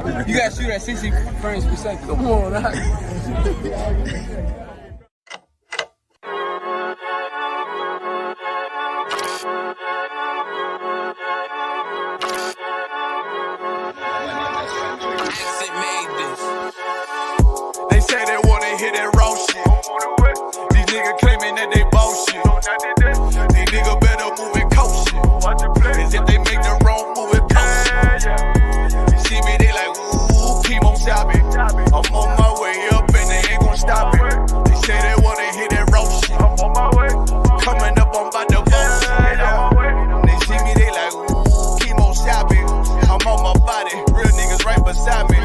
You gotta shoot at 60 frames per second. Come on, nah. They say they wanna hit that raw shit. These niggas claiming that they boss shit. These niggas better move and coach shit. As if they make the wrong move and coach shit. You see me, they like, ooh, keep on stopping. I'm on my way up and they ain't gon' stop it. They say they wanna hit that raw shit. Coming up, I'm about to boss shit. They see me, they like, ooh, keep on stopping. I'm on my body, real niggas right beside me.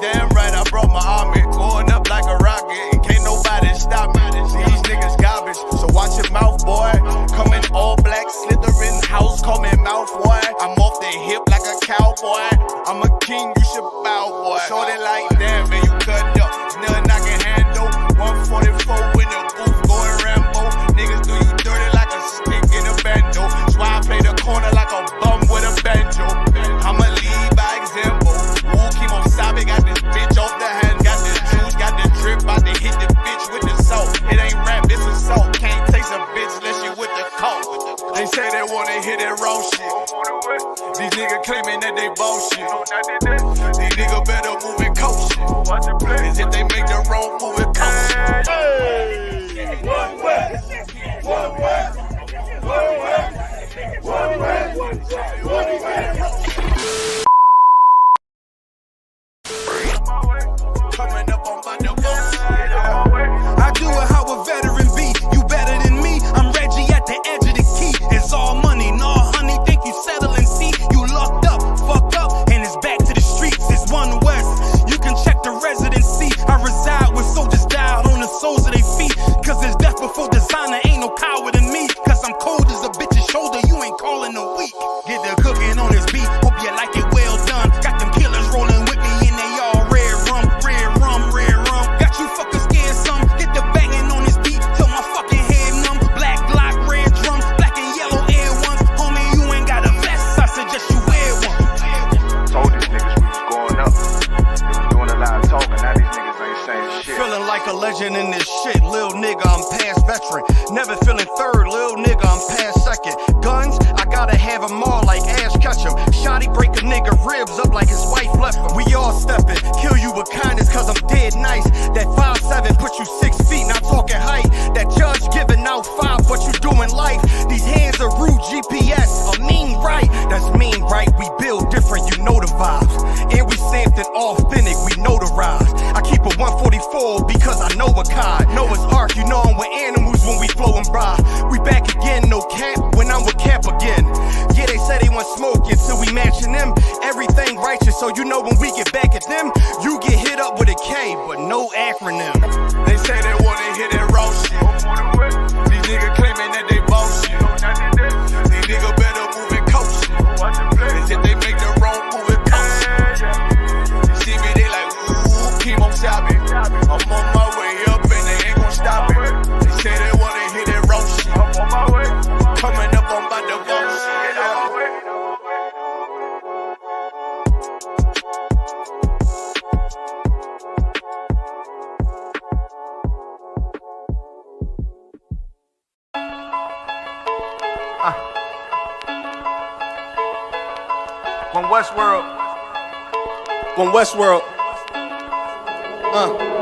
Damn right, I brought my army. Going up like a rocket, can't nobody stop me. These niggas garbage, so watch your mouth, boy. Coming all black, slithering house, call me mouth, boy. I'm off the hip like a cowboy. I'm a king, you should bow, boy. Shorty like, damn, man, you cut up. Nothing I can handle. 144 in the booth, going Rambo. Niggas do you dirty like a stick in a bando. That's why I play the corner like a bum with a banjo. I'ma lead by example. Ooh, keep on sobbing, got this bitch off the hand. Got the juice, got the drip, about to hit the bitch with the salt. It ain't rap, it's assault. Can't taste a bitch unless you with the coke. They say they wanna hit that raw shit. These niggas claiming that they boss shit. These niggas better move and coach shit. As if they make the wrong move and coach shit. Hey! One way, one way, one way, one way, one way. Coming up on my divorce. I do it how a veteran be. You better than me. I'm Reggie at the edge of the key. It's all money, no honey. Think you settling? See, you locked up, fuck up, and it's back to the streets. It's One West. You can check the residency. I reside with soldiers died on the soles of their feet. Cause it's death before designer. Ain't no coward in me. Cause I'm cold as a bitch's shoulder. You ain't calling a week. Get the cooking on this beat. Hope you like it well done. Got them killers rolling with me and they all red rum, red rum, red rum. Got you fuckers scared some. Get the banging on this beat till my fucking head numb. Black Glock, red drum, black and yellow air ones. Homie, you ain't got a vest. I suggest you wear one. Told these niggas we was going up. They was doing a lot of talking. Now these niggas ain't saying shit. Feeling like a legend in this shit, lil nigga, I'm past veteran. Never feeling third, lil nigga, I'm past second. Guns, I gotta have them all like Ash Ketchum. Shotty break a nigga ribs up like his wife left him. We all steppin', kill you with kindness cause I'm dead nice. That 5'7" put you 6 feet, not talking height. That judge giving out 5, but you doing life. These hands are rude GPS, a mean right. That's mean right, we build different, you know the vibes. And we something authentic, we notarized. I keep a 144 because I know a kind. Noah's Ark, you know I'm with animals when we flowing by. We back again, no cap, when I'm with Cap again. Yeah, they say they want smoke until we matching them. Everything righteous, so you know when we get back at them, you get hit up with a K, but no acronym. They say they wanna hit that raw shit. These niggas claiming that they boss shit. These niggas better move and coach shit. As if they make the wrong move and coach shit. You see me, they like, ooh, keep on stopping. I'm on my way up and they ain't gon' stop it. They say they wanna hit that raw shit. Coming up, I'm about to boss shit. When Westworld,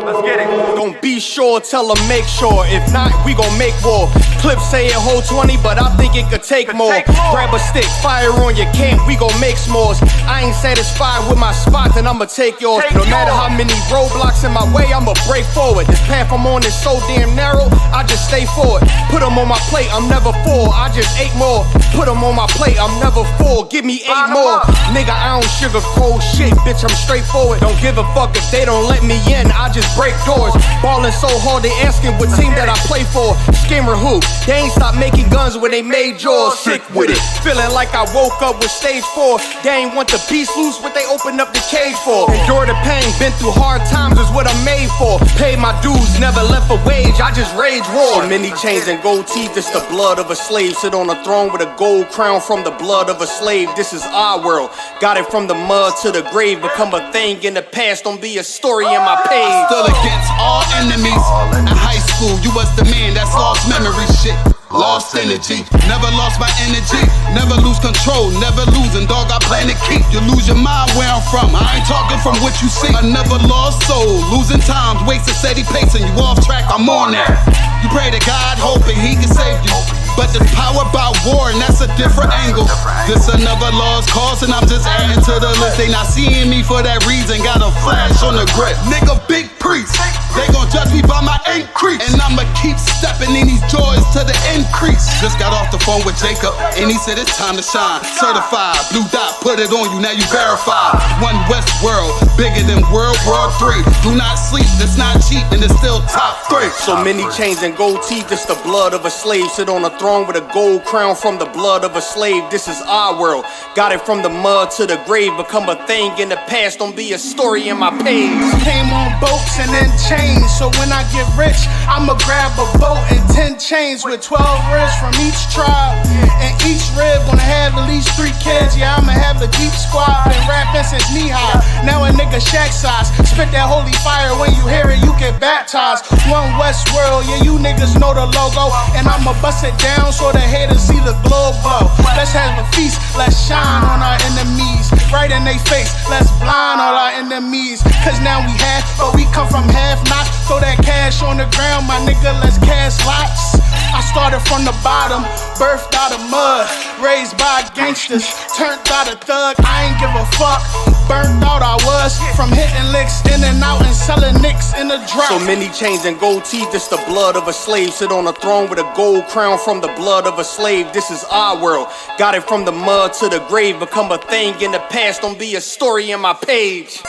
let's get it. Don't be sure, tell them make sure. If not, we gon' make war. Clips say it hold 20, but I think it could take more. Grab a stick, fire on your camp, we gon' make s'mores. I ain't satisfied with my spot, then I'ma take yours. No matter how many roadblocks in my way, I'ma break forward. This path I'm on is so damn narrow, I just stay forward. Put them on my plate, I'm never full, I just ate more. Put them on my plate, I'm never full, give me 8 more. Nigga, I don't sugarcoat shit, bitch, I'm straightforward. Don't give a fuck if they don't let me in, I just break doors. Ballin' so hard, they asking what team that I play for. Skimmer who? They ain't stopped making guns when they made yours. Sick with it. Feeling like I woke up with stage 4. They ain't want the beast loose, what they opened up the cage for. Endure the pain, been through hard times is what I'm made for. Paid my dues, never left a wage, I just rage war. So many chains and gold teeth, it's the blood of a slave. Sit on a throne with a gold crown from the blood of a slave. This is our world, got it from the mud to the grave. Become a thing in the past, don't be a story in my page. Stood against all enemies. In high school, you was the man that's lost memory shit. Lost energy, never lost my energy. Never lose control, never losing, dog, I plan to keep. You lose your mind where I'm from, I ain't talking from what you see. I never lost soul, losing times, wasting steady pacing. You off track, I'm on that. You pray to God, hoping he can save you. But the power about war, and that's a different angle. This another lost cause, and I'm just adding to the list. They not seeing me for that reason, got a flash on the grip. Nigga, big priest, they gon' judge me by my increase. And I'ma keep stepping in these joys to the increase. Just got off the phone with Jacob, and he said it's time to shine. Certified, blue dot, put it on you, now you verified. One West world, bigger than World War III. Do not sleep, it's not cheap, and it's still top 3. So many chains and gold teeth, it's the blood of a slave. Sit on a throne with a gold crown from the blood of a slave. This is our world, got it from the mud to the grave. Become a thing in the past, don't be a story in my page. Came on boats and then chains, so when I get rich, I'ma grab a boat and 10 chains with 12 ribs from each tribe. And each rib gonna have at least 3 kids. Yeah, I'ma have the Deep Squad. Been rapping since knee high, now a nigga Shaq size. Spit that holy fire, when you hear it, you get baptized. One West world, yeah, you niggas know the logo. And I'ma bust it down so the haters see the glow glow. Let's have a feast, let's shine on our enemies. Right in they face, let's blind all our enemies. Cause now we half, but we come from half not. Throw that cash on the ground, my nigga, let's cast lots. I started from the bottom, birthed out of mud, raised by gangsters, turned out a thug. I ain't give a fuck, burnt out I was, from hitting licks in and out and selling nicks in the drop. So many chains and gold teeth, it's the blood of a slave. Sit on a throne with a gold crown from the blood of a slave. This is our world, got it from the mud to the grave. Become a thing in the past, don't be a story in my page.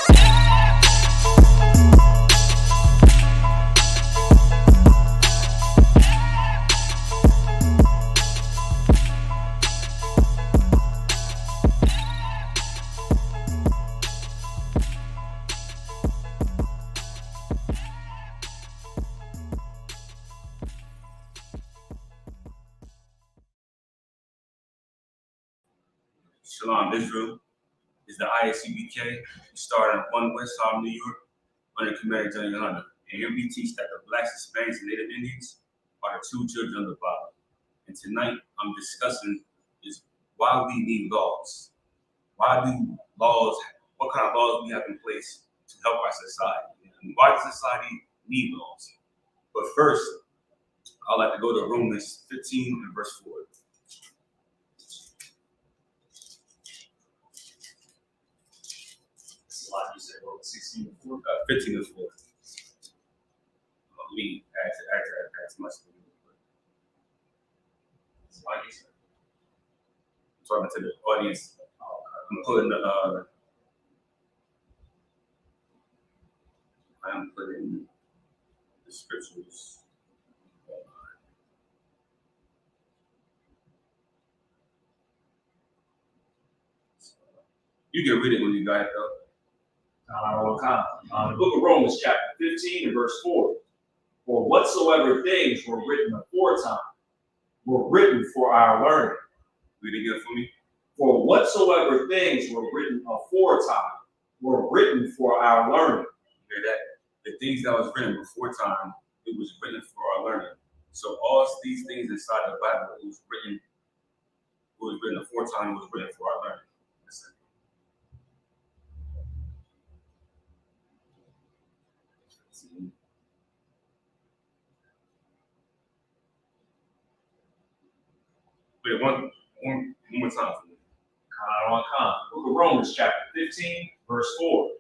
Shalom Israel is the ISCBK. We started in 1 West Harlem, New York, under Commander Johnny Hunter. And here we teach that the Blacks, Hispanics, and Native Indians are the 2 children of the Bible. And tonight I'm discussing is why we need laws. What kind of laws we have in place to help our society? And why does society need laws? But first, I'd like to go to Romans 15 and verse 4. You said 16 and 4? 15 and 4. Me, add much. I'm talking to the audience. I'm putting the scriptures. You can read it when you got it though. The book of Romans, chapter 15 and verse 4. For whatsoever things were written aforetime were written for our learning. Read it again for me. For whatsoever things were written aforetime were written for our learning. You hear that? The things that was written before time, it was written for our learning. So all these things inside the Bible, it was written before time, it was written for our learning. Wait, one more time for me. Book of Romans, chapter 15, verse 4.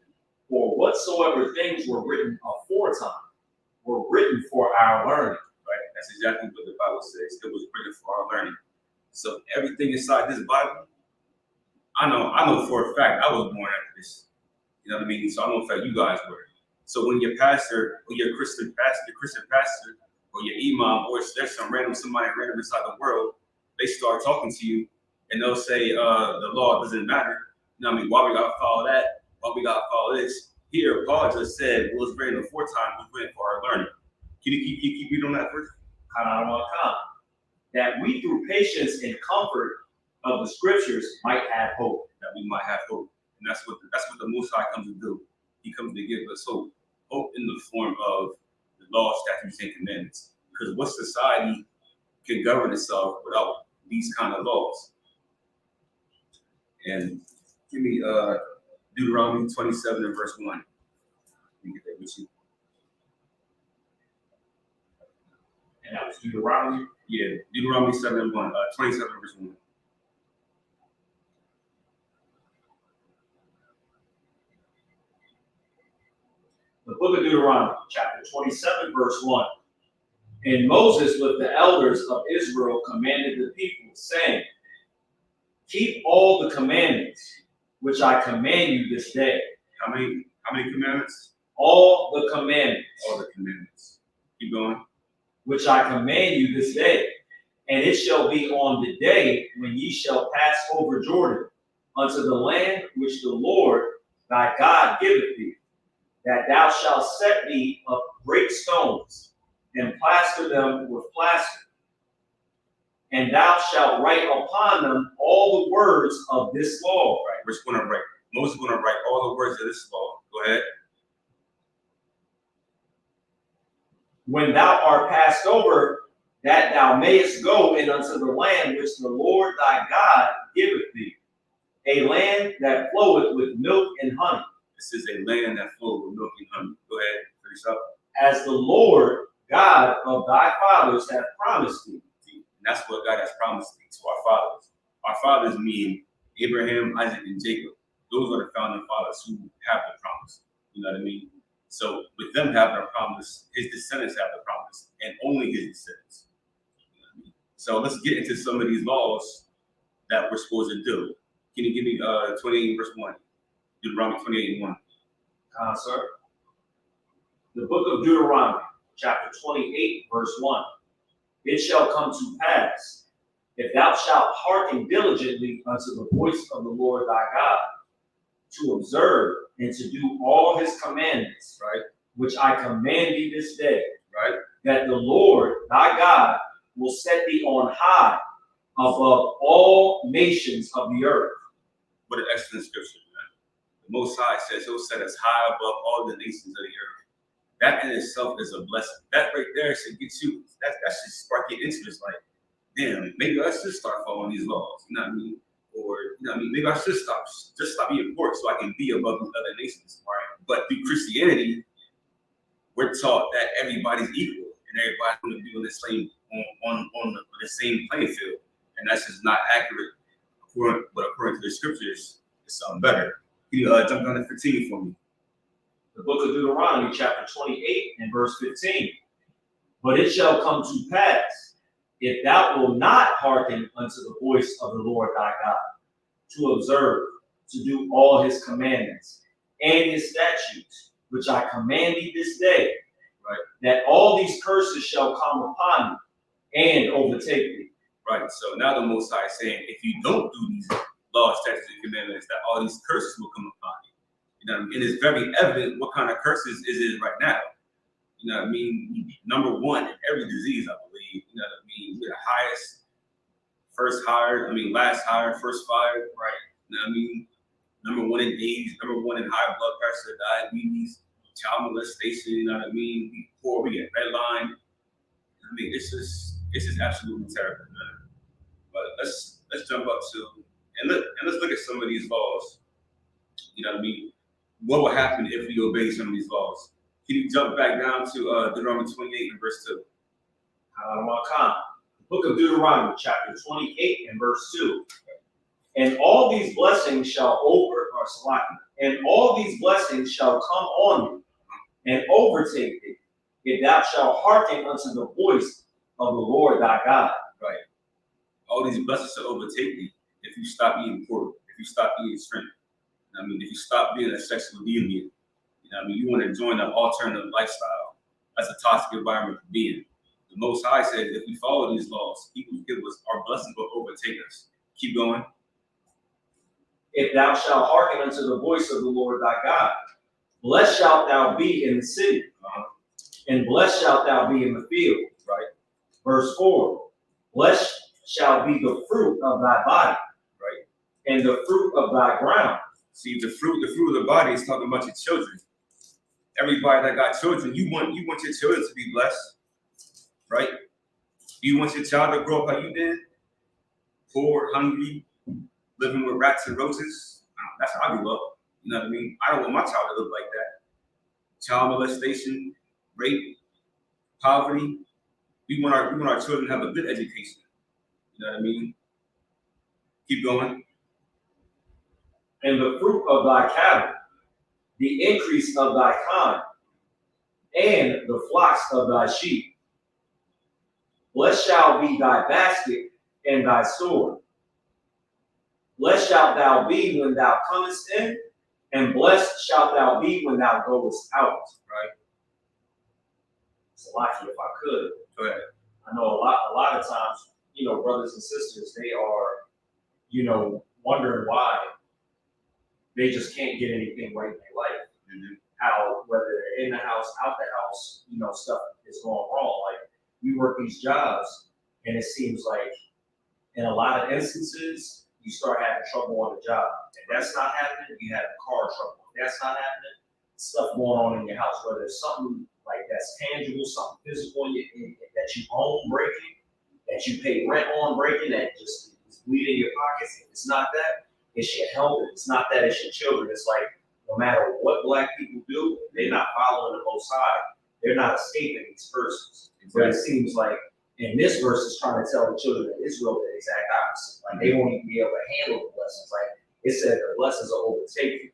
For whatsoever things were written aforetime were written for our learning. Right? That's exactly what the Bible says. It was written for our learning. So everything inside this Bible, I know for a fact I was born after this. You know what I mean? So I know for a fact you guys were. So when your pastor or your Christian pastor or your imam, or there's some somebody random inside the world, they start talking to you, and they'll say the law doesn't matter. You know what I mean? Why we gotta follow that? Why we gotta follow this? Here, Paul just said, "Well, it's written aforetime, was written for our learning." Can you keep reading on that first? That we through patience and comfort of the scriptures might have hope. That we might have hope, and that's what the Most High comes to do. He comes to give us hope in the form of the law, statutes, and commandments. Because what society can govern itself without these kind of laws? And give me Deuteronomy 27 and verse 1. Let me get that with you. And that was Deuteronomy. Yeah, Deuteronomy 27 verse 1. The book of Deuteronomy, chapter 27, verse 1. And Moses with the elders of Israel commanded the people, saying, keep all the commandments which I command you this day. How many commandments? All the commandments. All the commandments. Keep going. Which I command you this day. And it shall be on the day when ye shall pass over Jordan unto the land which the Lord thy God giveth thee, that thou shalt set thee up great stones, and plaster them with plaster. And thou shalt write upon them all the words of this law. Right, we're just going to write. Moses is going to write all the words of this law. Go ahead. When thou art passed over, that thou mayest go in unto the land which the Lord thy God giveth thee, a land that floweth with milk and honey. This is a land that flows with milk and honey. Go ahead, finish up. As the Lord God of thy fathers hath promised thee. And that's what God has promised to our fathers. Our fathers mean Abraham, Isaac, and Jacob. Those are the founding fathers who have the promise. You know what I mean? So with them having a promise, his descendants have the promise, and only his descendants. You know what I mean? So let's get into some of these laws that we're supposed to do. Can you give me 28 verse 1? Deuteronomy 28 and 1. Sir. The book of Deuteronomy, chapter 28, verse 1. It shall come to pass, if thou shalt hearken diligently unto the voice of the Lord thy God, to observe and to do all his commandments, right, which I command thee this day, right, that the Lord thy God will set thee on high above all nations of the earth. What an excellent scripture, man. The Most High says he'll set us high above all the nations of the earth. That in itself is a blessing. That right there should get you, that should spark your interest. Like, damn, maybe I should start following these laws. You know what I mean? Or, you know what I mean? Maybe I should stop being poor so I can be above these other nations. Right? But through Christianity, we're taught that everybody's equal and everybody's going to be on the same on the same playing field, and that's just not accurate. According to the scriptures, it's something better. Can you jump down to 15 for me? The book of Deuteronomy, chapter 28 and verse 15. But it shall come to pass, if thou wilt not hearken unto the voice of the Lord thy God, to observe, to do all his commandments and his statutes, which I command thee this day, right, that all these curses shall come upon thee and overtake thee. Right. So now the Most High is saying, if you don't do these laws, statutes, and commandments, that all these curses will come upon you. You know what I mean? And it's very evident what kind of curses is it right now. You know what I mean? Number one in every disease, I believe. You know what I mean? We're the highest, last hired, first fired. Right. You know what I mean? Number one in AIDS, number one in high blood pressure, diabetes, child molestation. You know what I mean? We poor, we get redlined. I mean, it's just absolutely terrible, man. But let's jump up to and let's look at some of these laws. You know what I mean? What will happen if we obey some of these laws? Can you jump back down to Deuteronomy 28 and verse 2? The book of Deuteronomy, chapter 28 and verse 2. And all these blessings shall come on you and overtake thee, if thou shalt hearken unto the voice of the Lord thy God. Right. All these blessings shall overtake thee if you stop eating pork, if you stop eating shrimp. I mean, if you stop being a sexual deviant, you know what I mean, you want to join an alternative lifestyle. That's a toxic environment to be in. The Most High said, if we follow these laws, He will give us, our blessings will overtake us. Keep going. If thou shalt hearken unto the voice of the Lord thy God, blessed shalt thou be in the city, and blessed shalt thou be in the field. Right. Verse 4, blessed shall be the fruit of thy body, Right. and the fruit of thy ground. See, the fruit of the body is talking about your children. Everybody that got children, you want your children to be blessed, right? You want your child to grow up how you did, poor, hungry, living with rats and roaches. That's how I grew up. You know what I mean? I don't want my child to live like that. Child molestation, rape, poverty. We want our children to have a good education. You know what I mean? Keep going. And the fruit of thy cattle, the increase of thy kind, and the flocks of thy sheep. Blessed shall be thy basket and thy store. Blessed shalt thou be when thou comest in, and blessed shalt thou be when thou goest out. Right. It's a lot if I could. Go ahead. I know a lot of times, brothers and sisters, they are, wondering why they just can't get anything right in their life. Mm-hmm. How, whether they're in the house, out the house, stuff is going wrong. Like, we work these jobs, and it seems like in a lot of instances, you start having trouble on the job. If that's not happening, you have car trouble. If that's not happening, stuff going on in your house, whether it's something like that's tangible, something physical that you own breaking, that you pay rent on breaking, that just is bleeding your pockets. If it's not that, it's your health. If it's not that, it's your children. It's like, no matter what black people do, they're not following the Most High. They're not escaping these curses. But it seems like in this verse, it's trying to tell the children of Israel the exact opposite. Like, they won't even be able to handle the blessings. Like, it said the blessings will overtake you.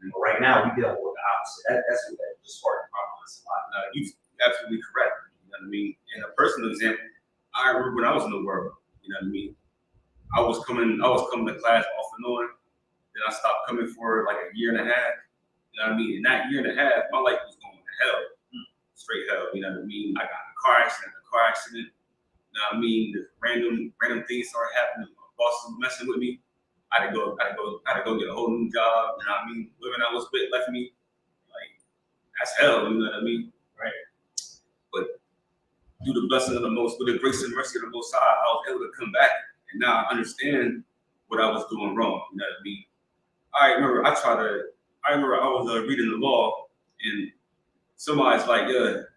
But right now, we dealing with the opposite. That's what that just sparked my mind a lot. You're absolutely correct. You know what I mean? And a personal example, I remember when I was in the world. You know what I mean? I was coming to class off and on. Then I stopped coming for like a year and a half. You know what I mean? In that year and a half, my life was going to hell. Straight hell. You know what I mean? I got in a car accident. You know what I mean? The random things started happening. My boss was messing with me. I had to go get a whole new job. You know what I mean? Women I was with left me. Like, that's hell. You know what I mean? Right. But through the blessing of the with the grace and mercy of the Most High, I was able to come back. And now I understand what I was doing wrong. You know what I mean? I remember I was reading the law, and somebody's like,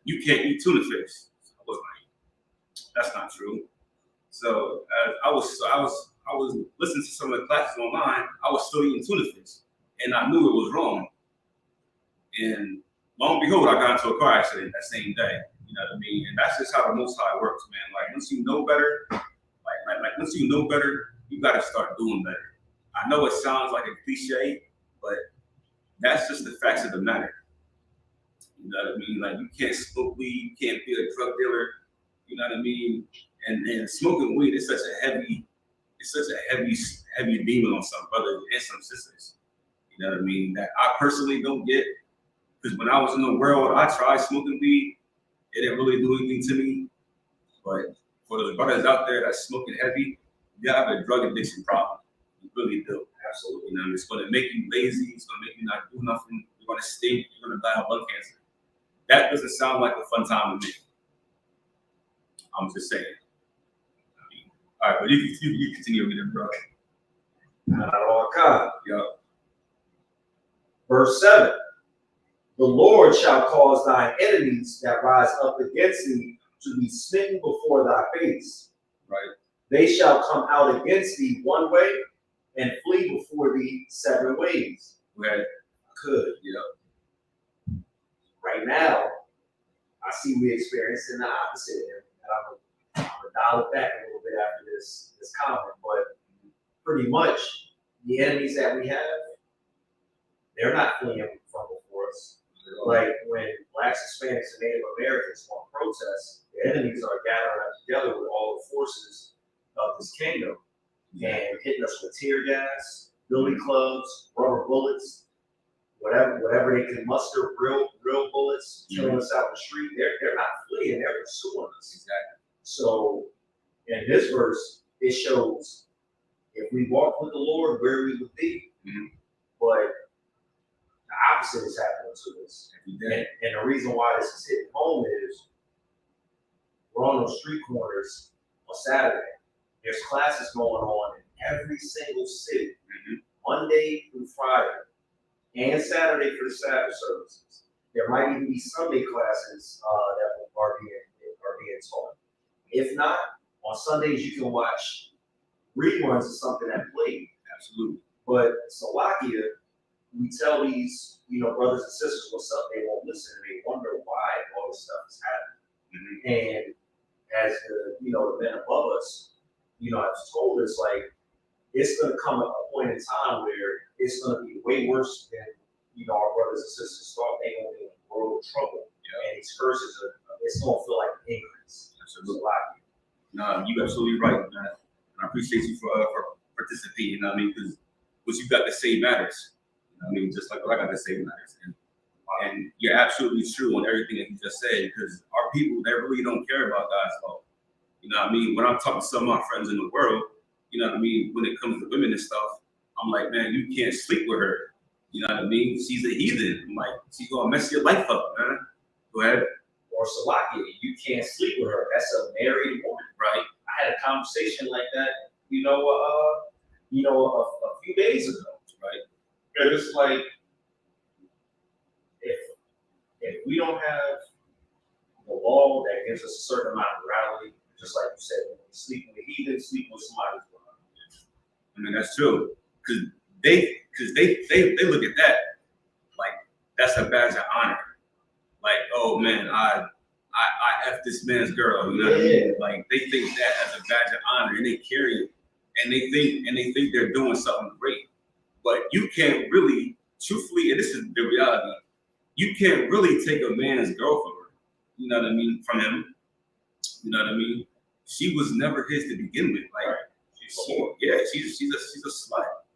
you can't eat tuna fish. I was like, that's not true. So I was listening to some of the classes online. I was still eating tuna fish, and I knew it was wrong. And lo and behold, I got into a car accident that same day. You know what I mean? And that's just how the Most High works, man. Like, once you know better, once you know better, you got to start doing better. I know it sounds like a cliche, but that's just the facts of the matter. You know what I mean? Like, you can't smoke weed, you can't be a drug dealer. You know what I mean? And smoking weed is such a heavy demon on some brothers and some sisters. You know what I mean? That I personally don't get, because when I was in the world, I tried smoking weed. It didn't really do anything to me. But for those brothers out there that's smoking heavy, you have a drug addiction problem. You really do. Absolutely. You know, it's going to make you lazy. It's going to make you not do nothing. You're going to stink. You're going to die of lung cancer. That doesn't sound like a fun time to me. I'm just saying. I mean, all right, but you continue with it, bro. Not all kind. Yep. Verse 7. The Lord shall cause thine enemies that rise up against thee to be smitten before thy face. Right. They shall come out against thee one way and flee before thee 7 ways. Right. Could. Yep. Right now, I see we experiencing the opposite. And I'm gonna dial it back a little bit after this comment, but pretty much the enemies that we have, they're not fleeing from before us. Like when Blacks, Hispanics, and Native Americans want to protest, the enemies are gathering up together with all the forces of this kingdom and hitting us with tear gas, billy clubs, rubber bullets, whatever they can muster, real bullets, killing us out in the street. They're not flee and they're pursuing us. Exactly. So in this verse, it shows if we walk with the Lord, where we would be. Mhm. But the opposite is happening to us. And the reason why this is hitting home is we're on those street corners on Saturday. There's classes going on in every single city, Monday through Friday, and Saturday for the Sabbath services. There might even be Sunday classes that are being taught. If not, on Sundays you can watch reruns of something that played. Absolutely. But Slovakia, we tell these, brothers and sisters what's up, they won't listen, and they wonder why all this stuff is happening. And as the men above us, have told us, like, it's gonna come a point in time where it's gonna be way worse than our brothers and sisters thought. They gonna be in a world of trouble, and these curses it's gonna feel like an increase. Absolutely. No, you absolutely right, man. And I appreciate you for participating. Because what you got to say matters. Just like what I got to say matters. And you're absolutely true on everything that you just said, because our people, they really don't care about God's law. When I'm talking to some of my friends in the world, when it comes to women and stuff, I'm like, man, you can't sleep with her. She's a heathen. I'm like, she's gonna mess your life up, man. Go ahead. Or Slovakia, you can't sleep with her. That's a married woman, right? I had a conversation like that, a few days ago, right? And it's like, if we don't have the law that gives us a certain amount of morality, just like you said, when we sleep with a heathen, sleep with somebody's brother. That's true. Because they look at that like that's a badge of honor. Like, oh man, I F this man's girl, you know what I mean? Like, they think that as a badge of honor, and they carry it, and they think they're doing something great. But you can't really, truthfully, and this is the reality, you can't really take a man's girl from her. You know what I mean? From him. You know what I mean? She was never his to begin with. Like, she's a slut.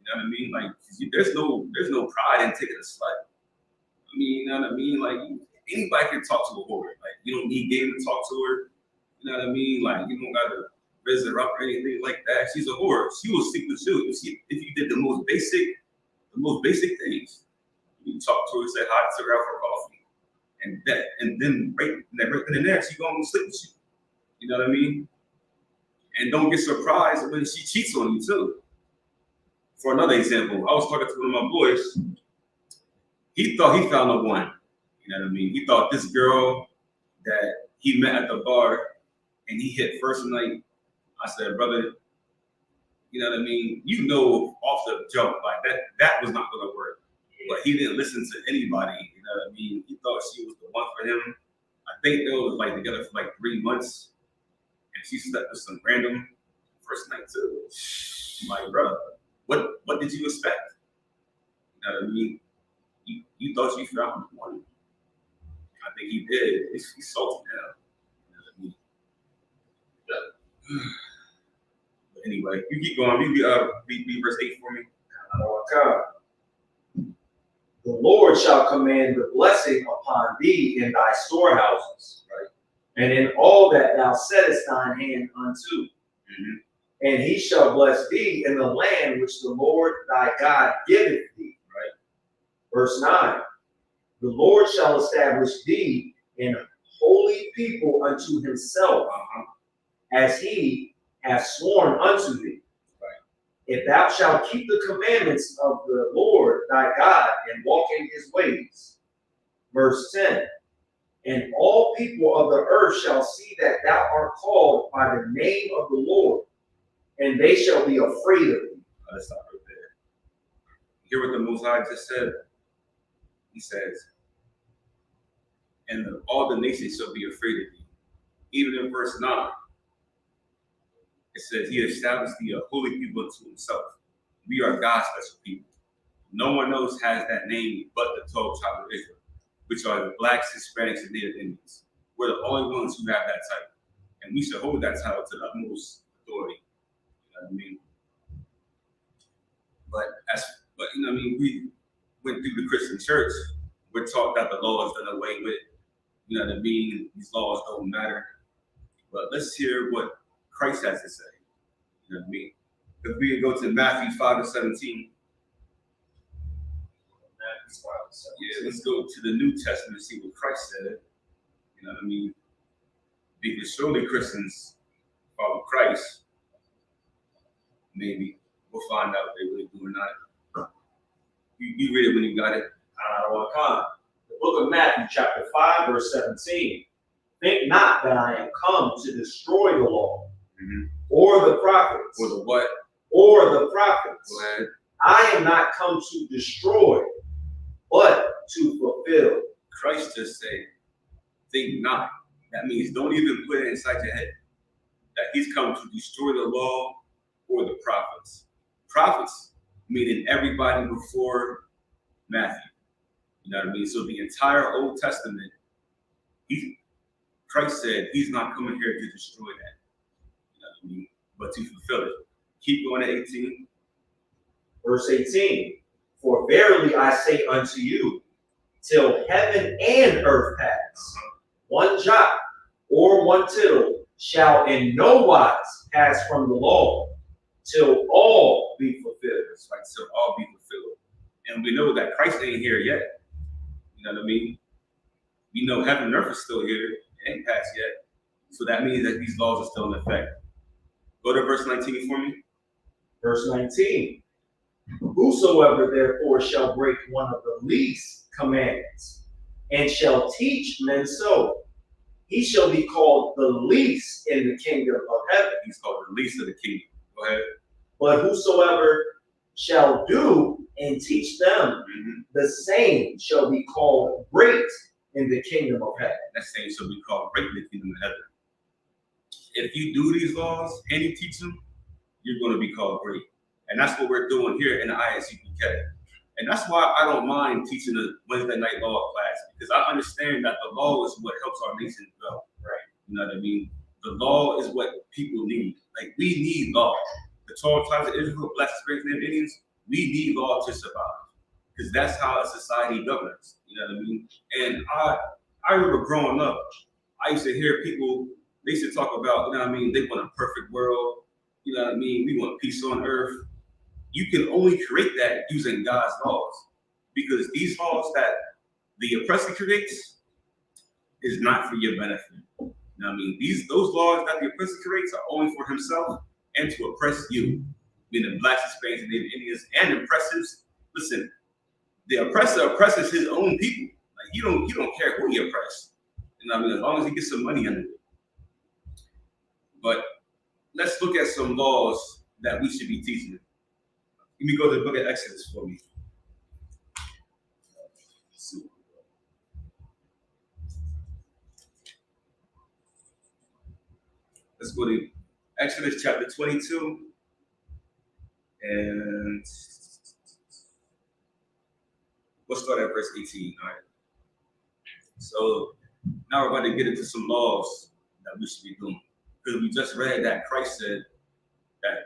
You know what I mean? Like, there's no pride in taking a slut. You know what I mean? Like, anybody can talk to a whore. Like, you don't need game to talk to her. You know what I mean? Like, you don't gotta visit her up or anything like that. She's a whore. She will sleep with you if you did the most basic things. You talk to her, say hi to her out for coffee, and then right in there, she's gonna sleep with you. You know what I mean? And don't get surprised when she cheats on you too. For another example, I was talking to one of my boys. He thought he found the one. You know what I mean? He thought this girl that he met at the bar and he hit first night. I said, brother, you know what I mean? Off the jump, like that was not gonna work. But he didn't listen to anybody, you know what I mean? He thought she was the one for him. I think they was like together for like 3 months. And she slept with some random first night too. I'm like, bro, what did you expect? You know what I mean? You thought you found the one. I think he did. He's salty now. You know what I mean? But anyway, you keep going. Read verse 8 for me. Oh, God. The Lord shall command the blessing upon thee in thy storehouses, right? And in all that thou settest thine hand unto. Mm-hmm. And he shall bless thee in the land which the Lord thy God giveth thee, right? Verse 9. The Lord shall establish thee in holy people unto himself, as he hath sworn unto thee. If thou shalt keep the commandments of the Lord thy God and walk in his ways. Verse 10. And all people of the earth shall see that thou art called by the name of the Lord, and they shall be afraid of thee. Let's stop right there. Hear what the Most High just said? He says, and all the nations shall be afraid of thee. Even in verse 9. It says, he established the holy people to himself. We are God's special people. No one else has that name but the 12 tribes of Israel, which are the blacks, Hispanics, and Native Indians. We're the only ones who have that title. And we should hold that title to the utmost authority. You know what I mean? But you know what I mean? We went through the Christian church. We're taught that the law is done away with. You know what I mean? These laws don't matter. But let's hear what Christ has to say. You know what I mean? If we go to Matthew 5:17. Yeah, let's go to the New Testament and see what Christ said. You know what I mean? Because surely Christians follow Christ. Maybe. We'll find out if they really do or not. You read it when you got it. The book of Matthew, chapter 5, verse 17. Think not that I am come to destroy the law, or the prophets. Or the what? Or the prophets. Go ahead. I am not come to destroy, but to fulfill. Christ just said, think not. That means don't even put it inside your head that he's come to destroy the law or the prophets. Prophets, meaning everybody before Matthew. You know what I mean? So the entire Old Testament, Christ said he's not coming here to destroy that. You know what I mean? But to fulfill it. Keep going to 18. Verse 18. For verily I say unto you, till heaven and earth pass, one jot or one tittle shall in no wise pass from the law, till all be fulfilled. That's right, till all be fulfilled. And we know that Christ ain't here yet. You know what I mean? We know heaven and earth is still here. It ain't passed yet. So that means that these laws are still in effect. Go to verse 19 for me. Verse 19. Whosoever therefore shall break one of the least commandments, and shall teach men so, he shall be called the least in the kingdom of heaven. He's called the least of the kingdom. Go ahead. But whosoever shall do and teach them, the same shall be called great in the kingdom of heaven. That same shall be called great in the kingdom of heaven. If you do these laws and you teach them, you're going to be called great. And that's what we're doing here in the ISUPK. And that's why I don't mind teaching a Wednesday night law class, because I understand that the law is what helps our nation grow. Right. You know what I mean? The law is what people need. Like, we need law. The 12 tribes of Israel, Blacks, Hispanics, and Indians, we need law to survive. Because that's how a society governs. You know what I mean? And I remember growing up, I used to hear people, they used to talk about, you know what I mean, they want a perfect world. You know what I mean? We want peace on earth. You can only create that using God's laws, because these laws that the oppressor creates is not for your benefit. You know what I mean? Those laws that the oppressor creates are only for himself and to oppress you, meaning Blacks, Hispanics, and Native Indians, and oppressors. Listen, the oppressor oppresses his own people. Like, you don't care who he oppresses. You know what I mean? As long as he gets some money under it. But let's look at some laws that we should be teaching. Let me go to the book of Exodus for me. Let's go to Exodus chapter 22. And we'll start at verse 18. All right. So now we're going to get into some laws that we should be doing. Because we just read that Christ said that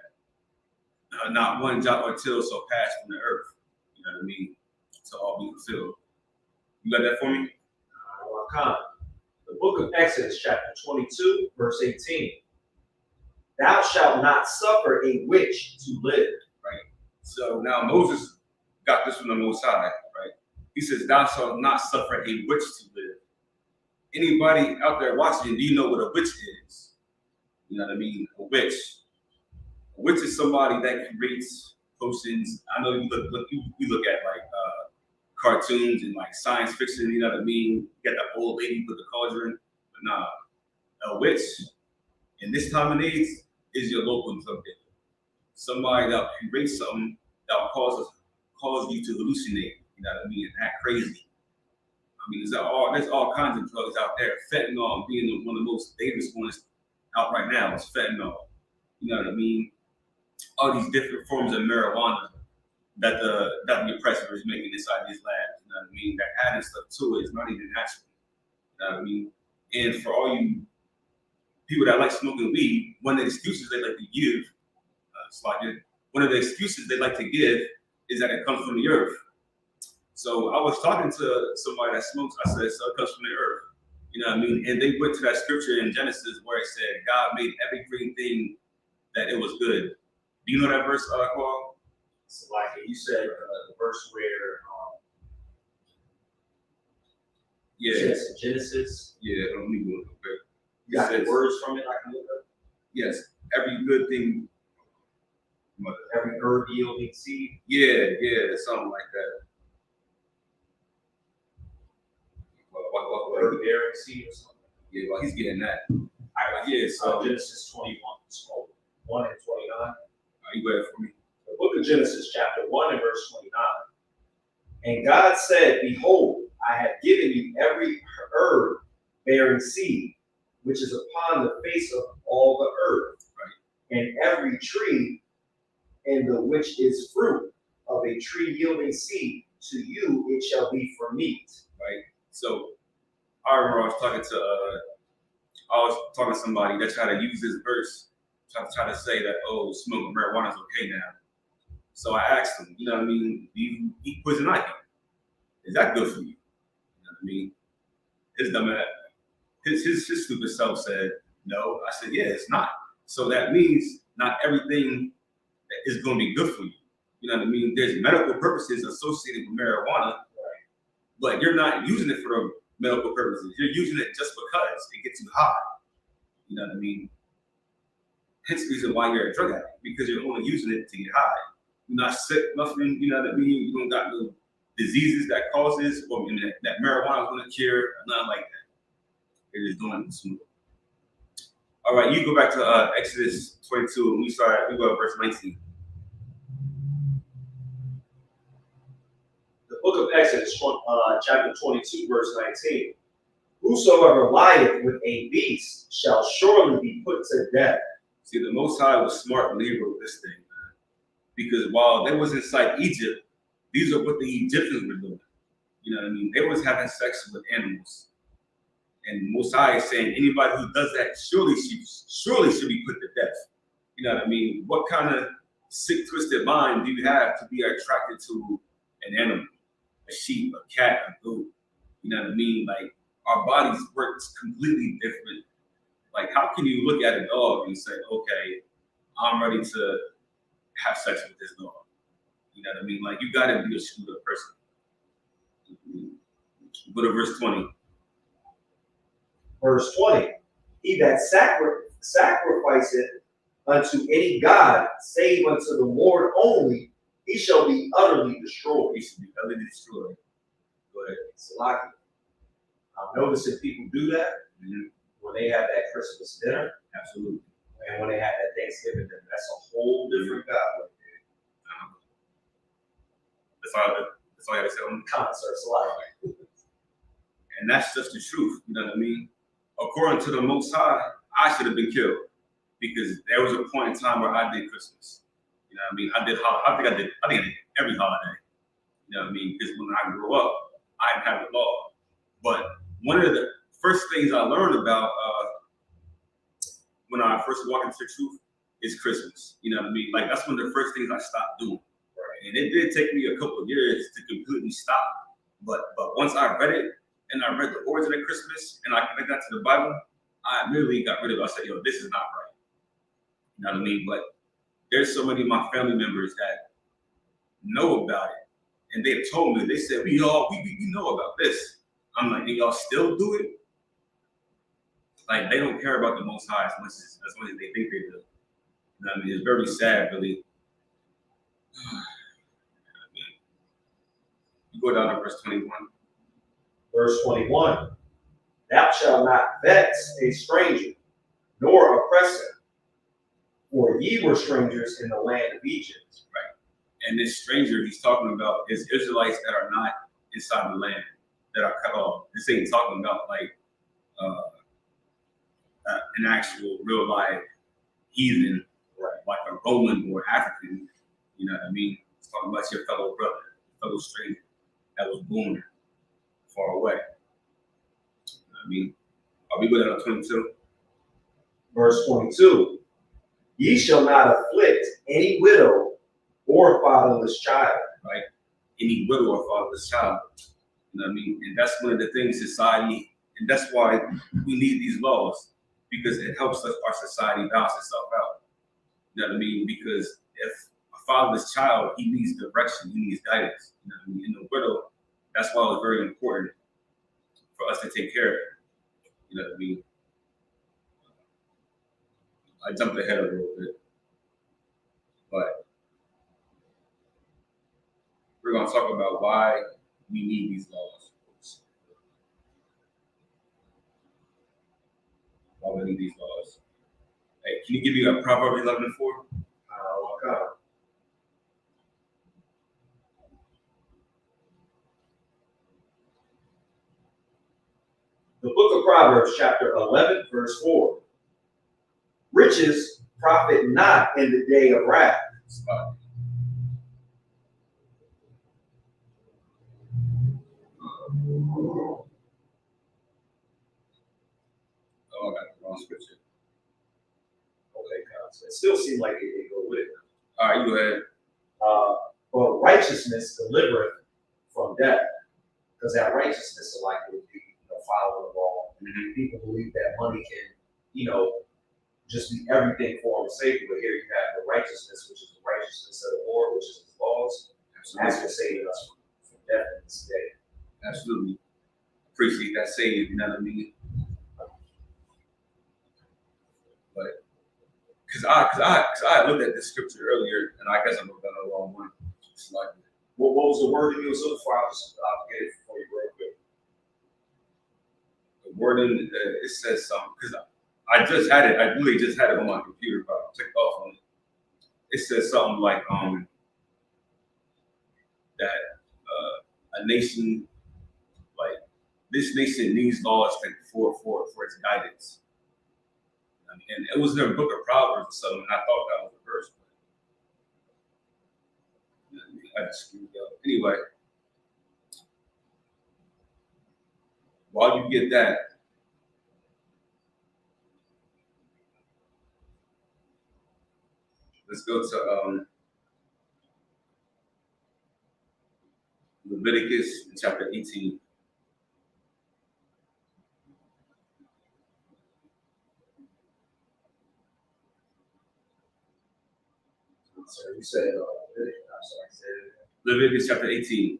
not one jot or tittle shall pass from the earth. You know what I mean? To all be fulfilled. You got that for me? The book of Exodus, chapter 22, verse 18. Thou shalt not suffer a witch to live. Right. So now Moses got this from the Most High, right? He says, thou shalt not suffer a witch to live. Anybody out there watching, do you know what a witch is? You know what I mean? A witch. A witch is somebody that creates potions. I know you look at like cartoons and like science fiction, you know what I mean? You got the old lady with the cauldron. But nah, a witch in this time and age is your local drug dealer. Somebody that creates something that will cause you to hallucinate, you know what I mean, and act crazy. I mean, there's all kinds of drugs out there. Fentanyl being one of the most dangerous ones out right now is fentanyl. You know what I mean? All these different forms of marijuana that the oppressor is making inside these labs. You know what I mean? That adding stuff to it is not even natural. You know what I mean? And for all you people that like smoking weed, one of the excuses they like to give, one of the excuses they like to give is that it comes from the earth. So I was talking to somebody that smokes. I said, so it comes from the earth. You know what I mean? And they went to that scripture in Genesis where it said God made every green thing that it was good. Do you know that verse, Paul? So like you said, the verse where yes, Genesis. Yeah, let me look up. You got the words from it I can look up? Yes, every good thing. Every herb yielding seed. Yeah, something like that. What Herb bearing seed or something. Yeah, well, he's getting that. Yeah, so Genesis 21, 1 and 29. Are you ready for me? The book of Genesis, chapter 1 and verse 29. And God said, behold, I have given you every herb bearing seed, which is upon the face of all the earth, right, and every tree in the which is fruit of a tree yielding seed, to you it shall be for meat. Right. So I remember I was talking to somebody that tried to use this verse, try to say that, oh, smoking marijuana is okay now. So I asked him, you know what I mean, do you eat poison ivy? Is that good for you? You know what I mean? His dumbass, his stupid self said, no. I said, yeah, it's not. So that means not everything is going to be good for you. You know what I mean? There's medical purposes associated with marijuana, but you're not using it for medical purposes. You're using it just because it gets you high. You know what I mean? Hence the reason why you're a drug addict, because you're only using it to get high. You're not sick, nothing, you know what I mean? You don't got no diseases that causes, or that marijuana is going to cure, nothing like that. They're just doing it smooth. All right, you go back to Exodus 22, and we go to verse 19. The book of Exodus, chapter 22, verse 19. Whosoever lieth with a beast shall surely be put to death. See, the Most High was smart when he wrote this thing, man. Because while they was inside Egypt, these are what the Egyptians were doing. You know what I mean? They was having sex with animals. And Most High is saying anybody who does that surely should be put to death. You know what I mean? What kind of sick, twisted mind do you have to be attracted to an animal, a sheep, a cat, a goat? You know what I mean? Like, our bodies work completely different. Like, how can you look at a dog and say, okay, I'm ready to have sex with this dog? You know what I mean? Like, you gotta be a screwed up person. Go to verse 20. Verse 20. He that sacrificeth unto any god, save unto the Lord only, he shall be utterly destroyed. He should be utterly destroyed. Go ahead. Salaki. I'm noticing people do that when they have that Christmas dinner. Absolutely. And when they have that Thanksgiving dinner. That's a whole different God right there. That's all I gotta say on the Concert, Salaki. And that's just the truth. You know what I mean? According to the Most High, I should have been killed because there was a point in time where I did Christmas. You know what I mean? I think I did every holiday. You know what I mean? Because when I grew up, I didn't have the law. But one of the first things I learned about when I first walked into the truth is Christmas. You know what I mean? Like, that's one of the first things I stopped doing. Right? And it did take me a couple of years to completely stop. But once I read it, and I read the origin of Christmas, and I connected that to the Bible, I immediately got rid of it. I said, yo, this is not right. You know what I mean? But there's so many of my family members that know about it. And they've told me, they said, we know about this. I'm like, and y'all still do it? Like, they don't care about the Most High as much as they think they do. You know what I mean? It's very sad, really. You go down to verse 21. Verse 21. Thou shalt not vex a stranger, nor oppress him, for ye were strangers in the land of Egypt. Right. And this stranger he's talking about is Israelites that are not inside the land, that are cut off. This ain't talking about like an actual real life heathen, right, like a Roman or African. You know what I mean? It's talking about your fellow brother, fellow stranger that was born far away. You know what I mean? Are we going to 22? Verse 22. Ye shall not afflict any widow or fatherless child. Right? Any widow or fatherless child. You know what I mean? And that's one of the things society And that's why we need these laws, because it helps us, our society balance itself out. You know what I mean? Because if a fatherless child, he needs direction, he needs guidance. You know what I mean? And the widow, that's why it's very important for us to take care of it. You know what I mean? I jumped ahead a little bit, but we're going to talk about why we need these laws. Why we need these laws. Hey, can you give me a Proverbs 11:4? Okay. The book of Proverbs, chapter 11, verse 4. Riches profit not in the day of wrath. Oh, I got the wrong scripture. Okay, so it still seemed like it go with it. All right, you go ahead. But righteousness delivereth from death, because that righteousness is like would be following the law. Mm-hmm. People believe that money can, just be everything for them safety. But here you have the righteousness, which is the righteousness of the Lord, which is His laws. That's for saving us from death in this day. Absolutely. Appreciate that save, you know what I mean? But because I looked at this scripture earlier, and I guess I looked at the wrong one. It's like, What was the word you was looking for? I'll get it for you real quick. the wording, it says something, because I just had it, I really just had it on my computer, but I took off on it. It says something like that a nation, like this nation needs laws for its guidance. I mean, and it was in a book of Proverbs or something, and I thought that was the verse, but I just screwed up. Anyway, while you get that, let's go to Leviticus chapter 18. So you said, I'm sorry, say it again. Leviticus chapter 18.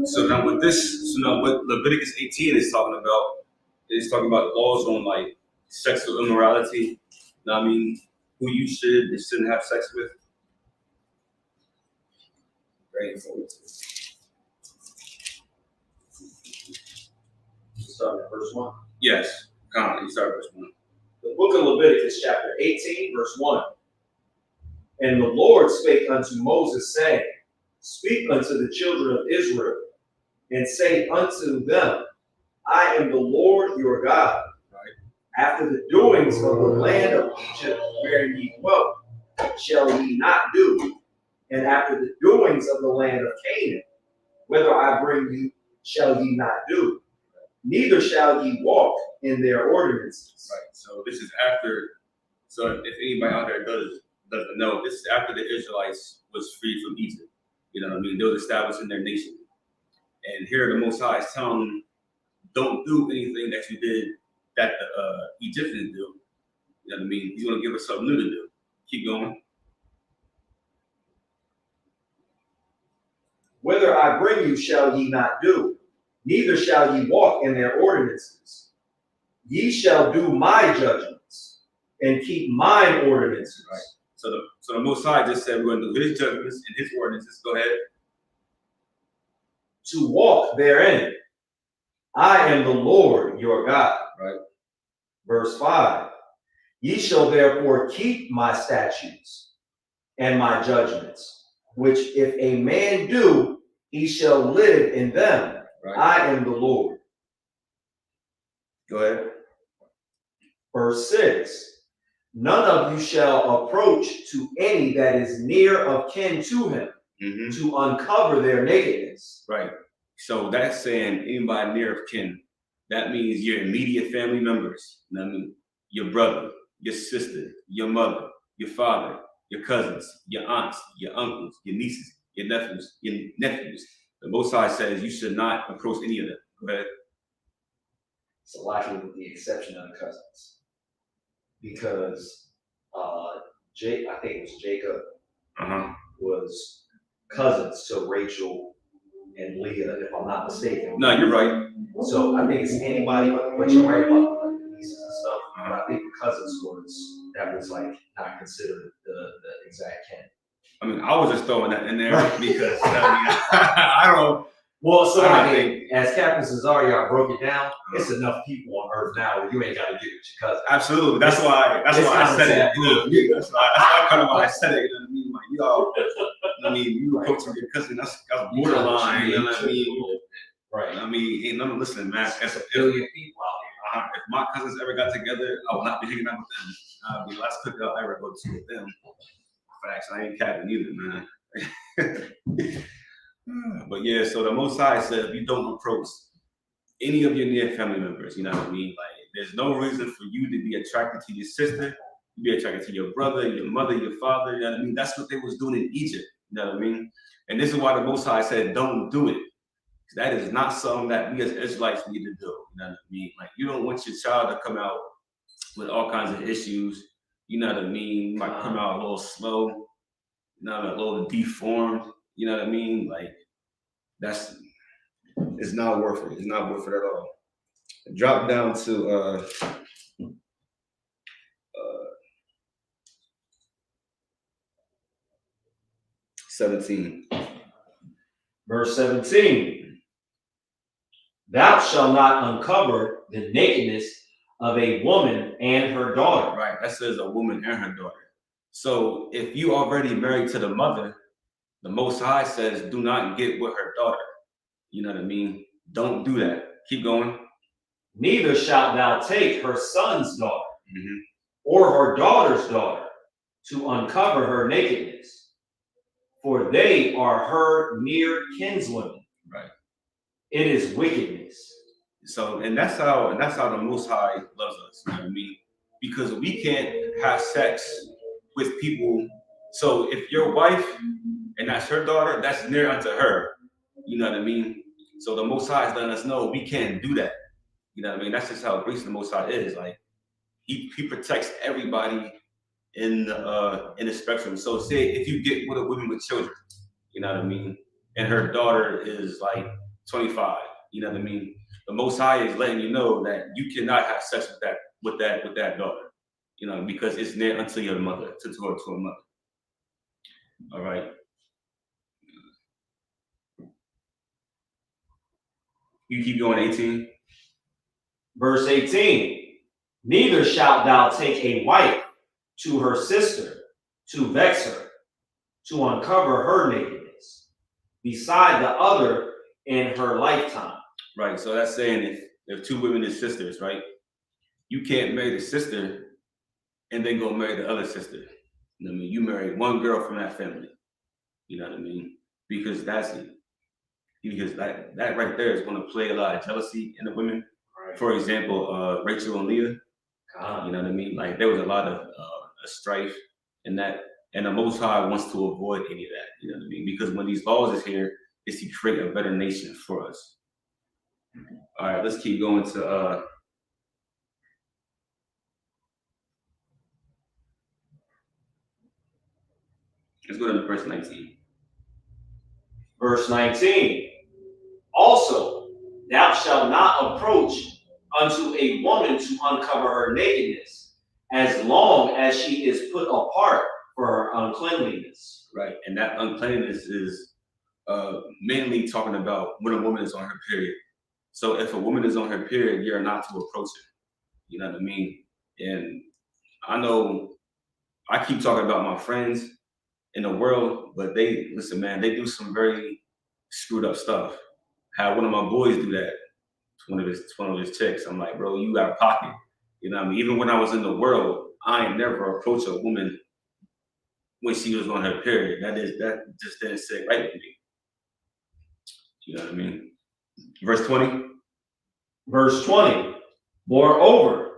So now what Leviticus 18 is talking about, is talking about laws on like sexual immorality. You know what I mean? Who you should and shouldn't have sex with. Right. Starting at verse 1. Yes. Come on, you start verse 1. The book of Leviticus, chapter 18, verse 1. And the Lord spake unto Moses, saying, Speak unto the children of Israel, and say unto them, I am the Lord your God. Right. After the doings of the land of Egypt wherein ye dwelt, shall ye not do, and after the doings of the land of Canaan, whither I bring you, shall ye not do. Neither shall ye walk in their ordinances. Right. So this is after. So if anybody out there doesn't know, this is after the Israelites was freed from Egypt. You know what I mean? They was establishing their nation. And here the Most High is telling them, don't do anything that you did that the Egyptians do. You know what I mean? He's going to give us something new to do. Keep going. Whither I bring you shall ye not do, neither shall ye walk in their ordinances. Ye shall do my judgments and keep mine ordinances. Right. So the Most High just said we're going to do His judgments and His ordinances. Go ahead. To walk therein. I am the Lord your God. Right. Verse 5. Ye shall therefore keep my statutes and my judgments, which if a man do, he shall live in them. Right. I am the Lord. Go ahead. Verse 6. None of you shall approach to any that is near of kin to him, to uncover their nakedness. Right. So that's saying anybody near of kin. That means your immediate family members. You know what I mean? Your brother, your sister, your mother, your father. your cousins, your aunts, your uncles, your nieces, your nephews. The Most High says you should not approach any of them. Go ahead. It's likely with the exception of the cousins. Because I think it was Jacob was cousins to Rachel and Leah, if I'm not mistaken. No, you're right. So I think it's anybody, but you're right about like the nieces and stuff. But I think the cousins was like not considered the exact kin. I mean, I was just throwing that in there because I don't. Well, so I I mean, as Captain Cesario broke it down, it's enough people on Earth now where you ain't got to get with your cousin. Absolutely. That's why I said it. That's why kind of why I said it. You know what I mean? Like you all. I mean, you approaching your cousin. That's borderline. You know what I mean? Right. I mean, ain't nothing. Listen, man. There's a billion people out If my cousins ever got together, I would not be hanging out with them. I'd be the last cookout I ever go to with them. Facts. I ain't capping either, man. But yeah, so the Most High said, if you don't approach any of your near family members, you know what I mean? Like, there's no reason for you to be attracted to your sister, to be attracted to your brother, your mother, your father, you know what I mean? That's what they was doing in Egypt, you know what I mean? And this is why the Most High said, don't do it. That is not something that we as Israelites need to do, you know what I mean? Like, you don't want your child to come out with all kinds of issues, you know what I mean? You might come out a little slow, you know, a little deformed. You know what I mean? Like, it's not worth it. It's not worth it at all. Drop down to 17. Verse 17. Thou shalt not uncover the nakedness of a woman and her daughter. Right. That says a woman and her daughter. So if you already married to the mother, the Most High says, do not get with her daughter. You know what I mean? Don't do that. Keep going. Neither shalt thou take her son's daughter or her daughter's daughter to uncover her nakedness, for they are her near kinswomen. Right. It is wickedness. So, and that's how the Most High loves us. You know what I mean? Because we can't have sex with people. So if your wife and that's her daughter, that's near unto her. You know what I mean? So the Most High is letting us know we can't do that. You know what I mean? That's just how gracious the Most High is. Like he protects everybody in the spectrum. So say if you get with a woman with children, you know what I mean, and her daughter is like 25, you know what I mean? The Most High is letting you know that you cannot have sex with that daughter, you know, because it's near unto your mother, to her mother. All right. You keep going, 18. Verse 18. Neither shalt thou take a wife to her sister to vex her, to uncover her nakedness, beside the other in her lifetime. Right. So that's saying if two women are sisters, right? You can't marry the sister and then go marry the other sister. You know what I mean? You marry one girl from that family. You know what I mean? Because that right there is going to play a lot of jealousy in the women. Right. For example, Rachel and Leah. You know what I mean? Like there was a lot of strife in that, and the Most High wants to avoid any of that. You know what I mean? Because when these laws is here, it's to create a better nation for us. All right, let's keep going to let's go to verse 19. Verse 19. Also, thou shalt not approach unto a woman to uncover her nakedness, as long as she is put apart for her uncleanliness. Right, and that uncleanliness is mainly talking about when a woman is on her period. So if a woman is on her period, you're not to approach her. You know what I mean? And I know I keep talking about my friends in the world, but they do some very screwed up stuff. Had one of my boys do that. One of his chicks. I'm like, bro, you out of pocket. You know what I mean? Even when I was in the world, I ain't never approached a woman when she was on her period. That just didn't sit right with me. You know what I mean? Verse 20. Verse 20. Moreover,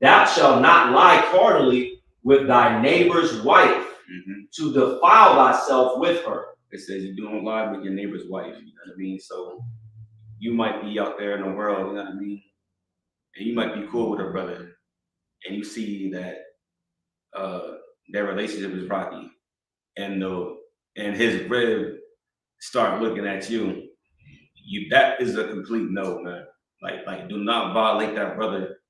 thou shalt not lie carnally with thy neighbor's wife, to defile thyself with her. It says you don't lie with your neighbor's wife. You know what I mean? So you might be out there in the world, you know what I mean? And you might be cool with a brother, and you see that their relationship is rocky, and his rib start looking at you. That is a complete no, man. Like do not violate that brother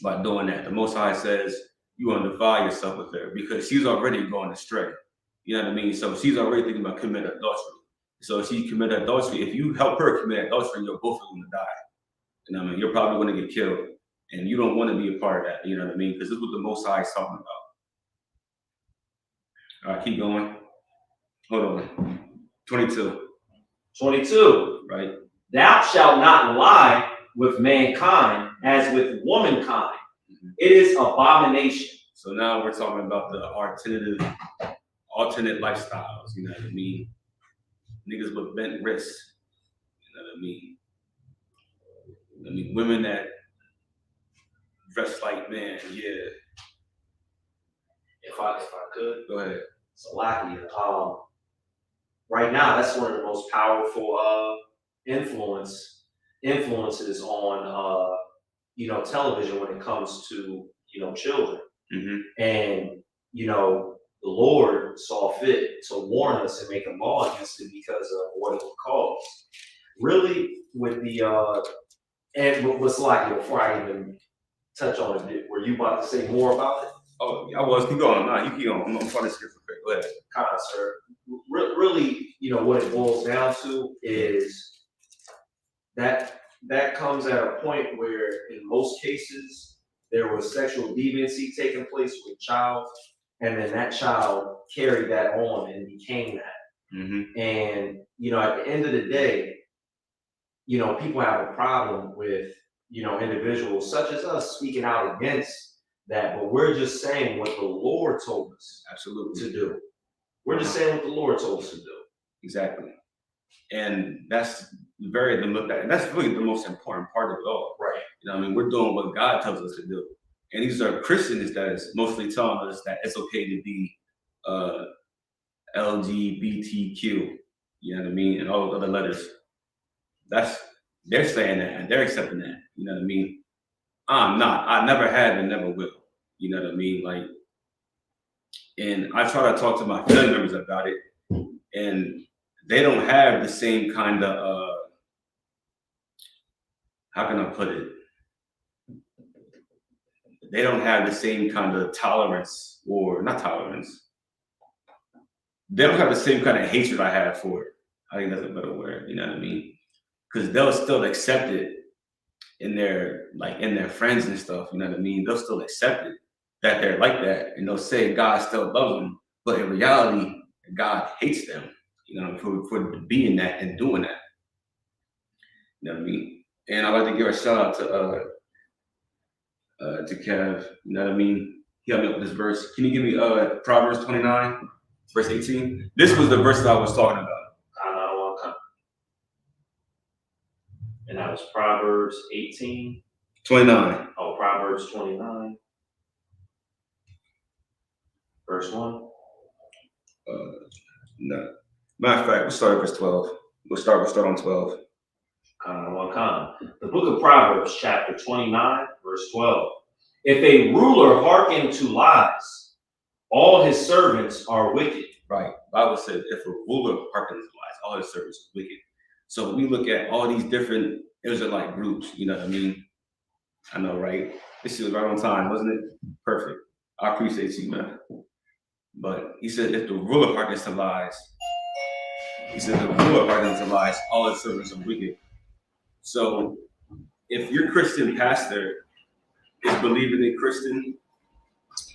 by doing that. The Most High says you want to defile yourself with her because she's already going astray. You know what I mean? So she's already thinking about committing adultery. So if she committed adultery, if you help her commit adultery, you're both going to die. You know what I mean? You're probably going to get killed, and you don't want to be a part of that. You know what I mean? Because this is what the Most High is talking about. All right, keep going. Hold on. 22. 22. Right. Thou shalt not lie with mankind as with womankind. It is abomination. So now we're talking about the alternate lifestyles. You know what I mean? Niggas with bent wrists. You know what I mean? Women that dress like men. Yeah. If I could. Go ahead. Salakia. Right now, that's one of the most powerful influences on television when it comes to children. And the Lord saw fit to warn us and make a law against it because of what it would cause. Really, with the and with Salakia, before I even touch on it, were you about to say more about it? Oh, I was. Keep going. Nah, you keep going. I'm trying to skip for quick. Go ahead. Kind of, sir. Really, what it boils down to is that comes at a point where, in most cases, there was sexual deviancy taking place with a child, and then that child carried that on and became that. And at the end of the day, people have a problem with individuals such as us speaking out against that, but we're just saying what the Lord told us to do. We're just saying what the Lord told us to do. Exactly. And that's really the most important part of it all. Right. You know what I mean? We're doing what God tells us to do. And these are Christians that is mostly telling us that it's okay to be LGBTQ, you know what I mean? And all those other letters. They're saying that and they're accepting that, you know what I mean? I'm not. I never have and never will. You know what I mean? Like, and I try to talk to my family members about it, and they don't have the same kind of how can I put it? They don't have the same kind of tolerance, or not tolerance. They don't have the same kind of hatred I have for it. I think that's a better word. You know what I mean? Because they'll still accept it in their friends and stuff. You know what I mean? They'll still accept it that they're like that, and they'll say God still loves them, but in reality, God hates them. You know, for being that and doing that. You know what I mean? And I'd like to give a shout out to Kev. You know what I mean? He helped me up with this verse. Can you give me Proverbs 29, verse 18? This was the verse that I was talking about. And that was Proverbs 18. 29. Oh, Proverbs 29. Verse 1. No. Matter of fact, we'll start at verse 12. We'll start on 12. The book of Proverbs, chapter 29, verse 12. If a ruler hearken to lies, all his servants are wicked. Right. Bible says if a ruler hearkens to lies, all his servants are wicked. So we look at all these different Israelite groups, you know what I mean? I know, right? This was right on time, wasn't it? Perfect. I appreciate you, man. But he said if the ruler hearkens to lies, all his servants are wicked. So if your Christian pastor is believing in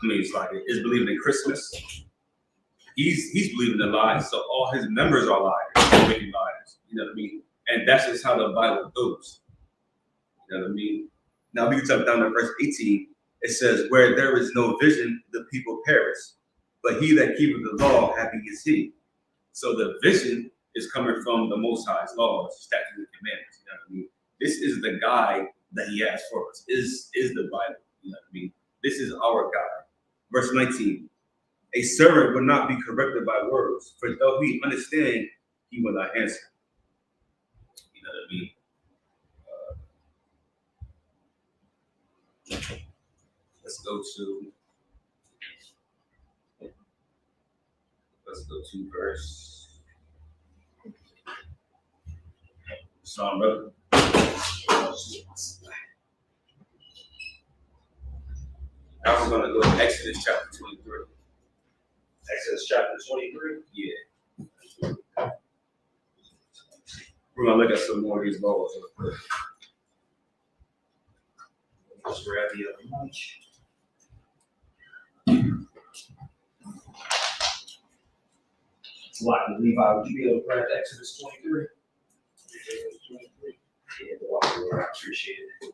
believing in Christmas, he's believing in lies. So all his members are liars, wicked liars. You know what I mean? And that's just how the Bible goes. You know what I mean? Now we can jump down to verse 18. It says, where there is no vision, the people perish. But he that keepeth the law, happy is he. So the vision is coming from the Most High's laws, statutes, and commandments. You know what I mean? This is the guide that he has for us. Is the Bible. You know what I mean? This is our guide. Verse 19. A servant will not be corrected by words, for though he understand, he will not answer. You know what I mean? Let's go to verse. Psalm, brother. Now we're gonna go to Exodus chapter 23. Exodus chapter 23. Yeah. We're gonna look at some more of these laws real quick. Just grab the other lunch. Like Levi, would you be able to grab Exodus 23? Exodus 23. Yeah, I appreciate it.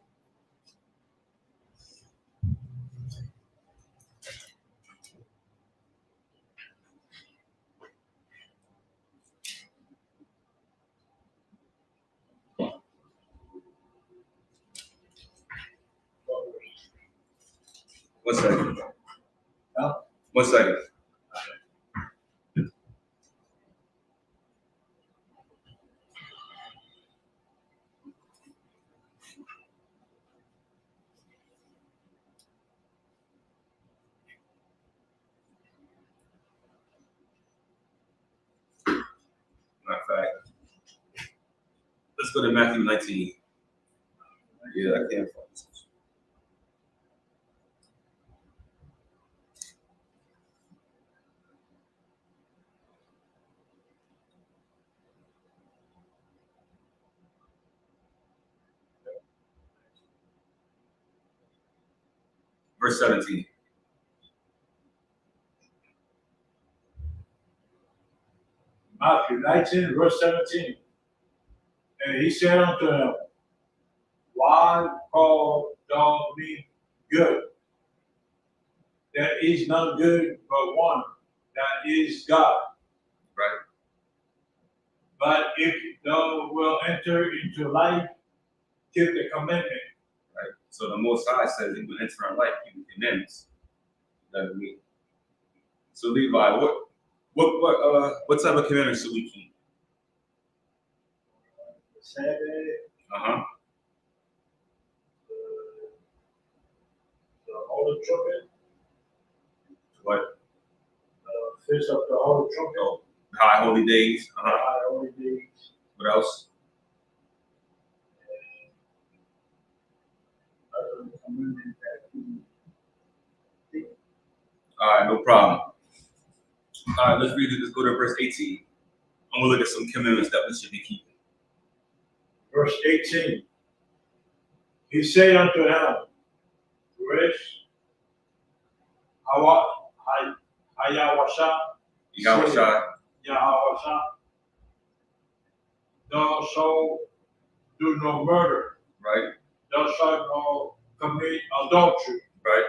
One second. Huh? 1 second. Matter of fact, let's go to Matthew 19. Yeah, I can't find this. Verse 17. Matthew 19, verse 17. And he said unto him, why call thou me good? There is none good but one, that is God. Right. But if thou wilt enter into life, keep the commandment. Right. So the Most High says he will enter our life, keep the commandments. You know what I mean? So Levi, what type of commandments should we keep? Sabbath, Uh-huh. the Holy Trumpet, What? Feast of the Holy Trumpet, Oh, high holy days. Uh-huh. High Holy Days, What else? other commandments that we All right, no problem. All right, let's read it. Let's go to verse 18. I'm gonna look at some commandments that we should be keeping. Verse 18. He said unto him, Resh, Hayawasha, Yahawasha, thou shalt do no murder, Right, thou shalt not commit adultery, right,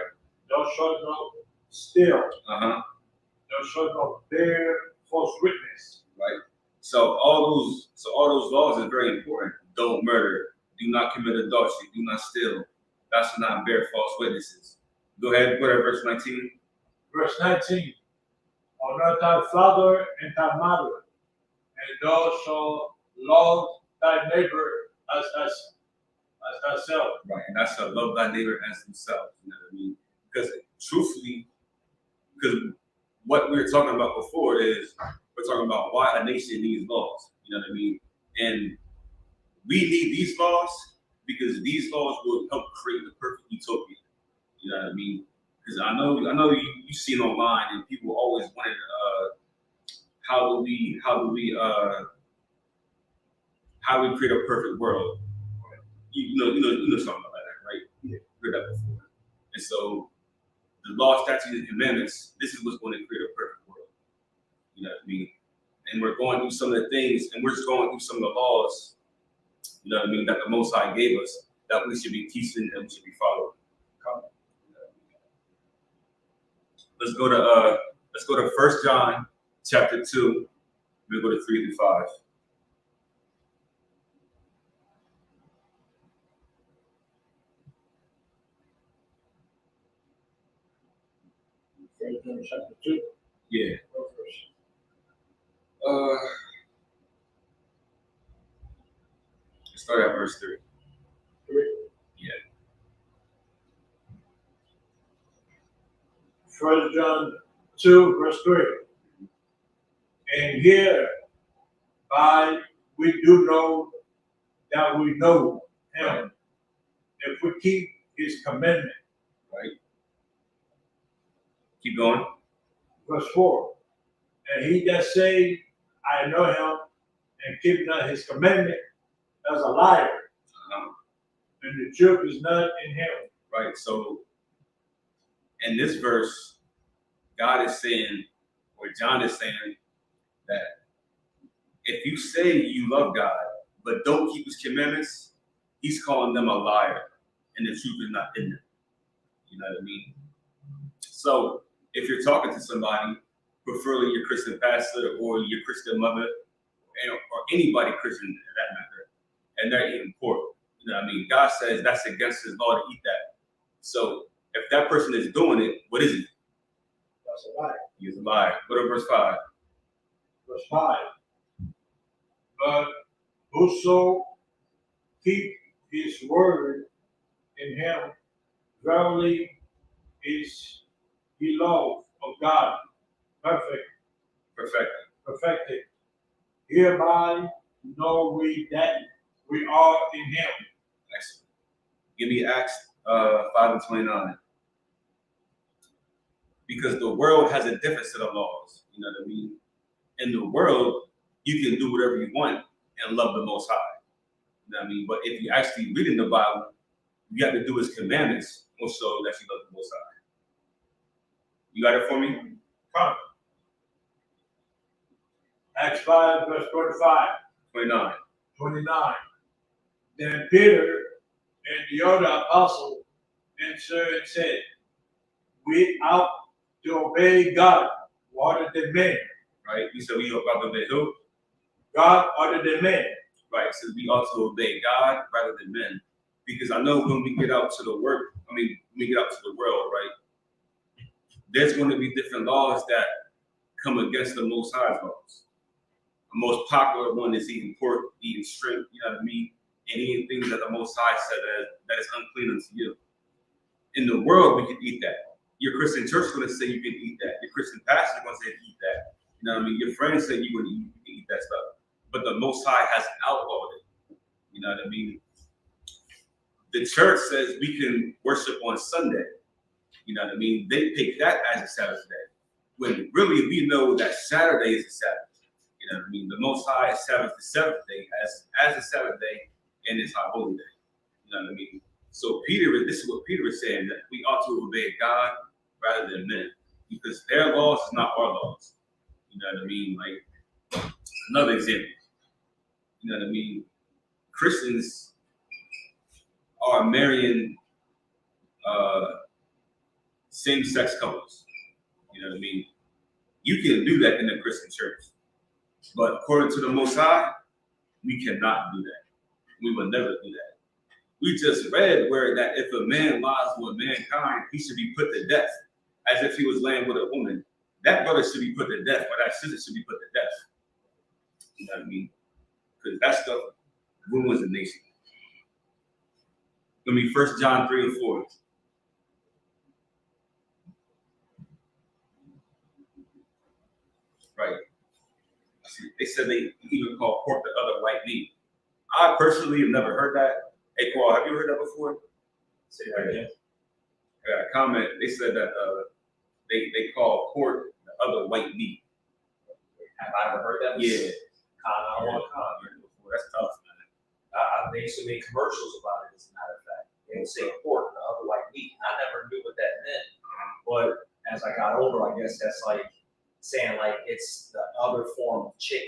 thou shalt not steal, uh-huh, thou shalt not bear false witness. right. So all those laws are very important. Don't murder, do not commit adultery, do not steal, thou shalt not bear false witnesses. Go ahead, go to verse 19. Verse 19. Honor thy father and thy mother, and thou shalt love thy neighbor as thyself. Right, and that's to love thy neighbor as himself. You know what I mean? Because truthfully, because what we were talking about before is we're talking about why a nation needs laws. You know what I mean? And we need these laws because these laws will help create the perfect utopia. You know what I mean? Because I know you've seen online and people always wanted how do we create a perfect world? You know something about that, right? Yeah, heard that before. And so the law, statutes, and commandments, this is what's going to create a perfect world. You know what I mean? And we're going through some of the things, and we're just going through some of the laws, you know what I mean, that the Most High gave us, that we should be teaching and we should be following. Let's go to 1 John chapter 2. We'll go to 3 through 5. Chapter 2. Yeah. What verse? Let's start at verse 3. 3. Yeah. 1 John 2, verse 3. And hereby we do know that we know him if we keep his commandment. Right. Keep going. Verse 4. And he that say, I know him, and keep not his commandment, as a liar, and the truth is not in him. Right. So in this verse, God is saying, or John is saying, that if you say you love God, but don't keep his commandments, he's calling them a liar, and the truth is not in them. You know what I mean? So if you're talking to somebody, preferably your Christian pastor or your Christian mother, or anybody Christian for that matter, and they're eating pork, you know what I mean? God says that's against his law to eat that. So if that person is doing it, what is he? That's a liar. He is a liar. Go to verse 5. Verse 5. But whoso keep his word in him, verily is the law of God perfected. Hereby know we that we are in him. Excellent. Give me Acts 5:29. Because the world has a different set of laws. You know what I mean? In the world, you can do whatever you want and love the Most High. You know what I mean? But if you actually read in the Bible, you have to do his commandments also that you love the Most High. You got it for me? Come. Acts 5, verse 25. 29. Then Peter and the other apostle answered and said, we ought to obey God rather than men. Right? You said we ought to obey who? God rather than men. Right. So we ought to obey God rather than men. Because I know when we get out to the world, right, there's going to be different laws that come against the Most High's laws. The most popular one is eating pork, eating shrimp, you know what I mean? And eating things that the Most High said that is unclean unto you. In the world, we can eat that. Your Christian church is going to say you can eat that. Your Christian pastor is going to say eat that. You know what I mean? Your friends say you can eat that stuff. But the Most High has outlawed it. You know what I mean? The church says we can worship on Sunday. You know what I mean? They pick that as a Sabbath day. When really we know that Saturday is a Sabbath. You know what I mean? The Most High is Sabbath the seventh day as a Sabbath day, and it's our holy day. You know what I mean? So this is what Peter is saying, that we ought to obey God rather than men, because their laws is not our laws. You know what I mean? Like another example. You know what I mean? Christians are marrying same-sex couples. You know what I mean? You can do that in the Christian church. But according to the Most High, we cannot do that. We will never do that. We just read where that if a man lies with mankind, he should be put to death, as if he was laying with a woman. That brother should be put to death, but that sister should be put to death. You know what I mean? Because that stuff ruins the nation. It's going to be 1 John 3 and 4. Right. See, they said they even call pork the other white meat. I personally have never heard that. Hey, Paul, have you heard that before? Say that again. I got a comment. They said that they call pork the other white meat. Have I ever heard that? Yeah. I don't want to comment. That's tough, man. They used to make commercials about it, as a matter of fact. They would say pork, the other white meat. I never knew what that meant. But as I got older, I guess that's like saying like it's the other form of chicken.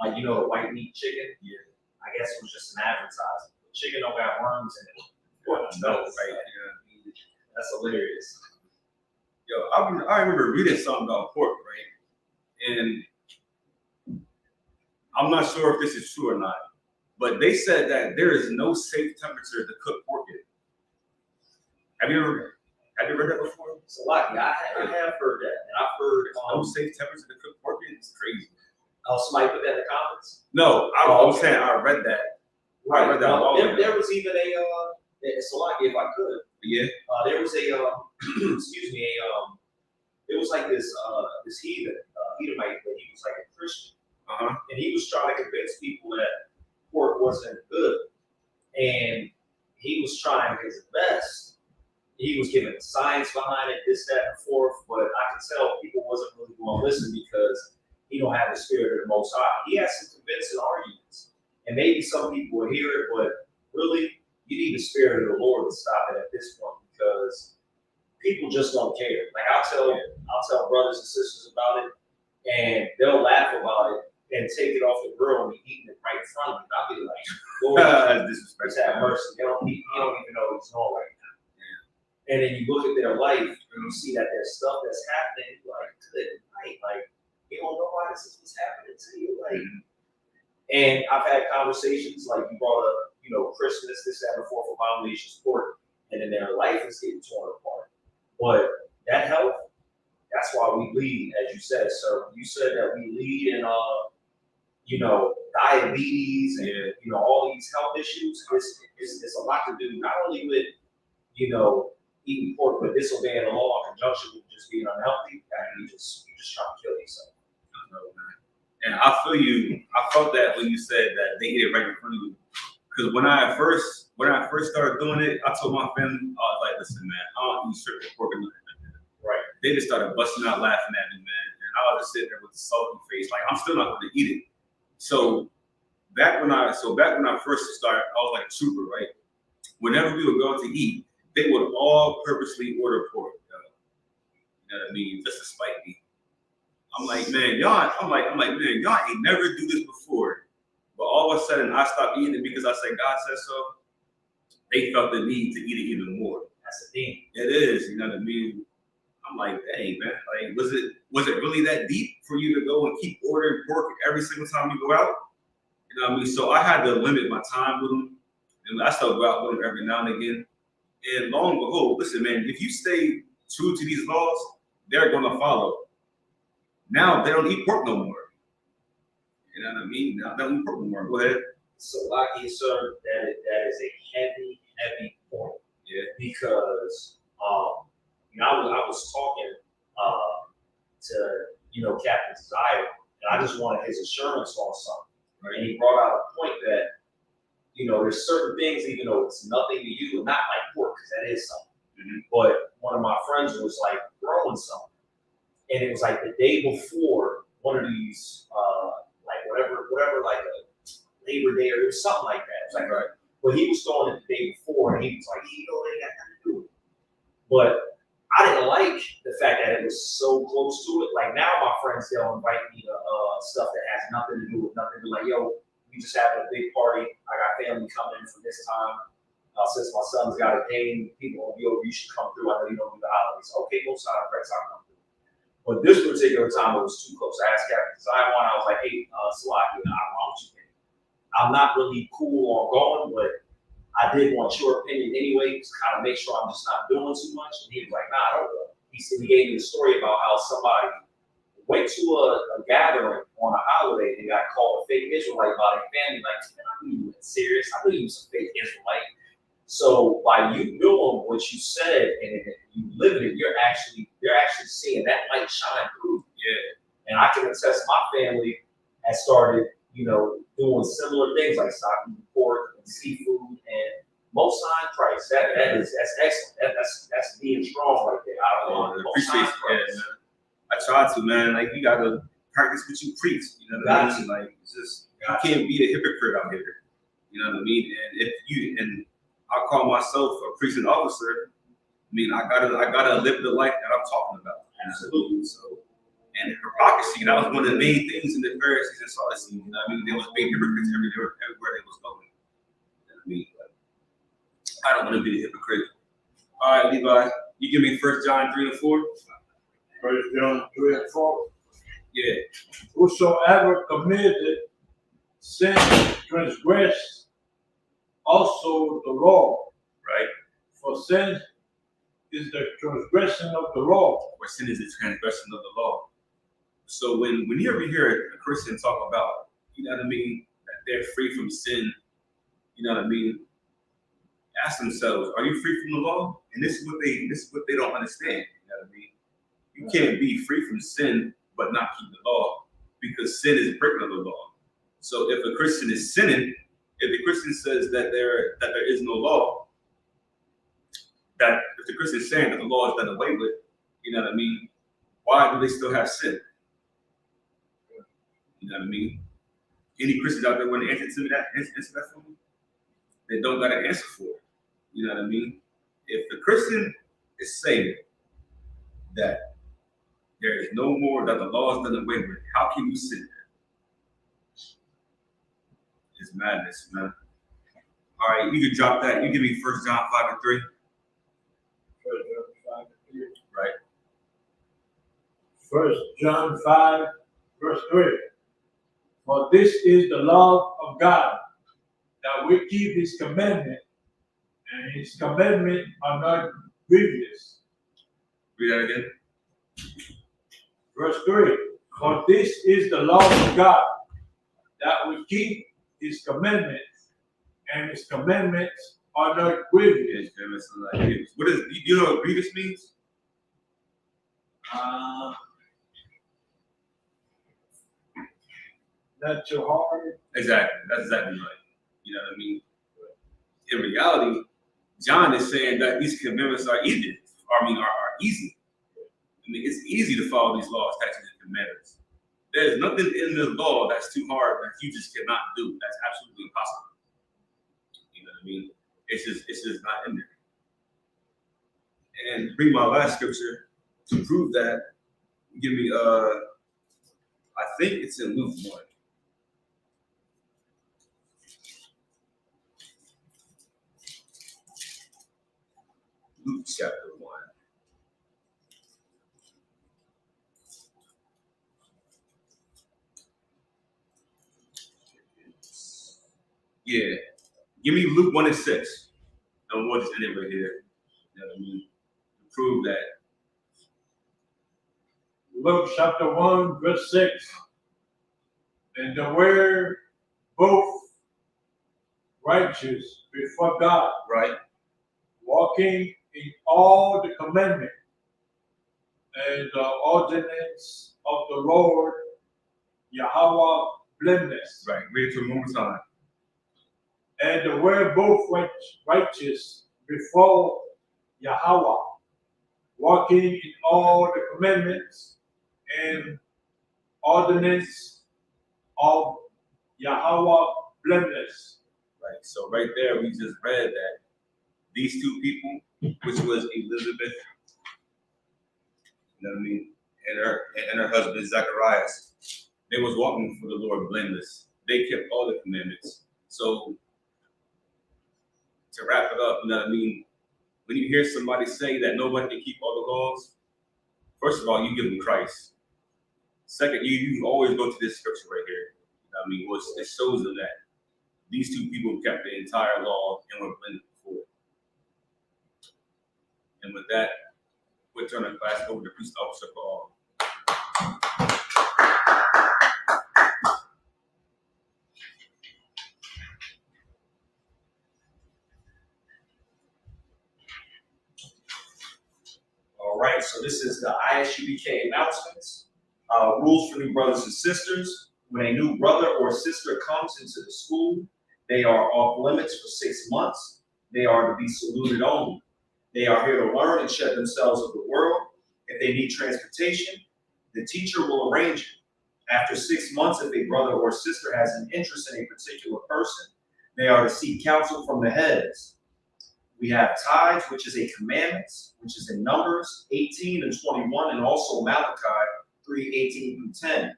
Like, you know, the white meat chicken? Yeah. I guess it was just an advertisement. Chicken don't got worms in it. No, right. Yeah. That's hilarious. Yo, I remember reading something about pork, right? And I'm not sure if this is true or not, but they said that there is no safe temperature to cook pork in. Have you ever Have you read that before? Salaki, I have heard that, and I've heard No safe temperature to cook pork in. It's crazy. somebody put that in the comments. No, I was saying I read that. I read that Now, all there was even Salaki, if I could. Yeah. There was excuse me, it was like this heathen, Edomite, but he was like a Christian, and he was trying to convince people that pork wasn't good, and he was trying his best. He was giving science behind it, this, that, and fourth, but I could tell people wasn't really going to listen because he don't have the spirit of the Most High. He has some convincing arguments, and maybe some people will hear it, but really, you need the spirit of the Lord to stop it at this point because people just don't care. Like I'll tell brothers and sisters about it, and they'll laugh about it and take it off the grill and be eating it right in front of me. I'll be like, Lord, just have mercy. He don't even know he's doing right now. And then you look at their life and you see that there's stuff that's happening. Like, good night. Like, you don't know why this is what's happening to you. Like, and I've had conversations like you brought up, Christmas, this, that, and the fourth abomination sport, and then their life is getting torn apart. But that health, that's why we lead, as you said, sir. You said that we lead in, diabetes and, all these health issues. It's a lot to do, not only with, eating pork, but disobeying the law in conjunction with just being unhealthy. And you just try to kill yourself. I know, man. And I feel you. I felt that when you said that they eat it right in front of you. Because when I first started doing it, I told my family, I was like, listen, man, I don't eat strip pork or nothing like that. Right. They just started busting out laughing at me, man. And I was just sitting there with a salty face, like I'm still not going to eat it. So back when I first started, I was like a trooper, right? Whenever we would go out to eat, they would all purposely order pork. You know what I mean? Just to spite me. I'm like, man, y'all ain't never do this before. But all of a sudden, I stopped eating it because I said, God said so. They felt the need to eat it even more. That's the thing. It is, you know what I mean? I'm like, dang, man, like, was it really that deep for you to go and keep ordering pork every single time you go out? You know what I mean? So I had to limit my time with them, and I still go out with them every now and again. And lo and behold, listen, man, if you stay true to these laws, they're gonna follow. Now they don't eat pork no more. You know what I mean? Now they don't eat pork no more. Go ahead. So, lucky, sir, that is a heavy point. Yeah. Because I was talking to Captain Desire, and I just wanted his assurance on something. Right? And he brought out a point that there's certain things, even though it's nothing to you, not like pork, because that is something. Mm-hmm. But one of my friends was like growing something, and it was like the day before one of these whatever like a Labor Day or it was something like that. It was like, right. Well, he was throwing it the day before, and he was like, they got nothing to do with it. But I didn't like the fact that it was so close to it. Like now, my friends they'll invite me to stuff that has nothing to do with nothing. They're like, yo, we just having a big party. I got family coming in from this time. Since my son's got a game, people will be over. You should come through. I know you don't do the holidays. Okay, most side effects, I'll come through. But this particular time, it was too close. I asked Captain Zion, I was like, hey, Salaki, I don't know what you think. I'm not really cool on going, but I did want your opinion anyway, to kind of make sure I'm just not doing too much. And he was like, nah, I don't know. He gave me the story about how somebody went to a gathering on a holiday and got called a fake Israelite by their family. Like, man, I knew you were serious. I knew you was a fake Israelite. So by you doing what you said and you living it, you're actually seeing that light shine through. Yeah. And I can attest my family has started, doing similar things like stocking pork and seafood and most high price. That's excellent. That's being strong right there. I appreciate it. I try to, man. Like you gotta practice what you preach. You know what I mean? Like it's just you can't be a hypocrite out here. You know what I mean? And I call myself a preaching officer. I mean, I gotta live the life that I'm talking about. Absolutely. So, and hypocrisy, that was one of the main things in the Pharisees and Sadducees. You know what I mean? There was big hypocrites everywhere they was going. You know what I mean? But I don't want to be a hypocrite. All right, Levi, you give me 1 John 3 and 4. 1 John 3 and 4. Yeah. Whosoever committed sin transgressed also the law. Right. For sin is the transgression of the law. Or sin is the transgression of the law. So when you ever hear a Christian talk about, you know what I mean, that they're free from sin, you know what I mean, ask themselves, are you free from the law? And this is what they don't understand. You know what I mean? You can't be free from sin but not keep the law, because sin is breaking of the law. So if a Christian is sinning, if the Christian says that there is no law, that if the Christian is saying that the law is done away with, you know what I mean, why do they still have sin? You know what I mean? Any Christians out there want to answer that for me? They don't got an answer for it. You know what I mean? If the Christian is saying that there is no more, that the law is done away with, how can you sin there? It's madness, man. All right, you can drop that. You give me 1 John 5:3. 1 John 5:3. Right. 1 John 5, verse 3. For this is the love of God, that we keep his commandment, and his commandments are not grievous. Read that again. Verse 3. For this is the love of God, that we keep his commandments, and his commandments are not grievous. What is, you know what grievous means? Not too hard. Exactly. That's exactly right. You know what I mean? In reality, John is saying that these commandments are easy. Are easy. I mean, it's easy to follow these laws, statutes, and commandments. There's nothing in the law that's too hard that you just cannot do. That's absolutely impossible. You know what I mean? It's just not in there. And bring my last scripture to prove that. Give me I think it's in Luke 1. Luke chapter 1. Yeah. Give me Luke 1 and 6. And we'll just end it right here. You know what I mean? To prove that. Luke chapter 1, verse 6. And they were both righteous before God, Right. walking in all the commandments and the ordinance of the Lord, Yahweh blameless. Right. Read it to one more time. And they were both righteous before Yahweh, walking in all the commandments and ordinance of Yahweh blameless. Right. So right there, we just read that these two people, which was Elizabeth, you know what I mean, and her husband Zacharias, they was walking for the Lord blameless. They kept all the commandments. So to wrap it up, you know what I mean, when you hear somebody say that nobody can keep all the laws, first of all, you give them Christ. Second, you always go to this scripture right here. You know what I mean, which it shows them that these two people kept the entire law and were blended before. And with that, we'll turn the class over to Priest Officer Paul. All right, so this is the ISUBK announcements. Rules for new brothers and sisters. When a new brother or sister comes into the school, they are off limits for 6 months. They are to be saluted only. They are here to learn and shed themselves of the world. If they need transportation, the teacher will arrange it. After 6 months, if a brother or sister has an interest in a particular person, they are to seek counsel from the heads. We have tithes, which is a commandments, which is in Numbers 18 and 21, and also Malachi 3:18-10.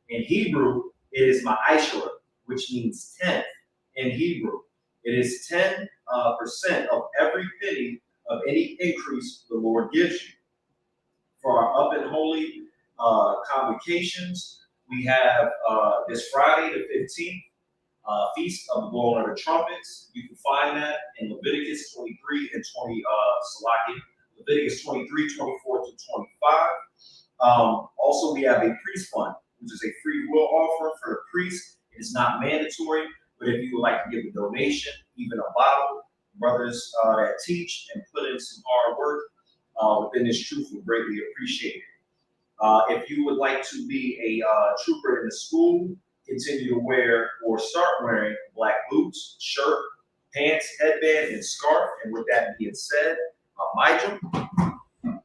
In Hebrew, it is ma'ashra, which means 10th in Hebrew. It is 10% of every penny of any increase the Lord gives you. For our up and holy convocations, we have this Friday, the 15th, Feast of the Blowing of the Trumpets. You can find that in Leviticus 23 and 20, Leviticus 23, 24 to 25. Also, we have a priest fund, which is a free will offering for the priest. It is not mandatory, but if you would like to give a donation, even a bottle, brothers that teach and put in some hard work within this truth will greatly appreciate it. If you would like to be a trooper in the school, continue to wear or start wearing black boots, shirt, pants, headband, and scarf. And with that being said, Mijum,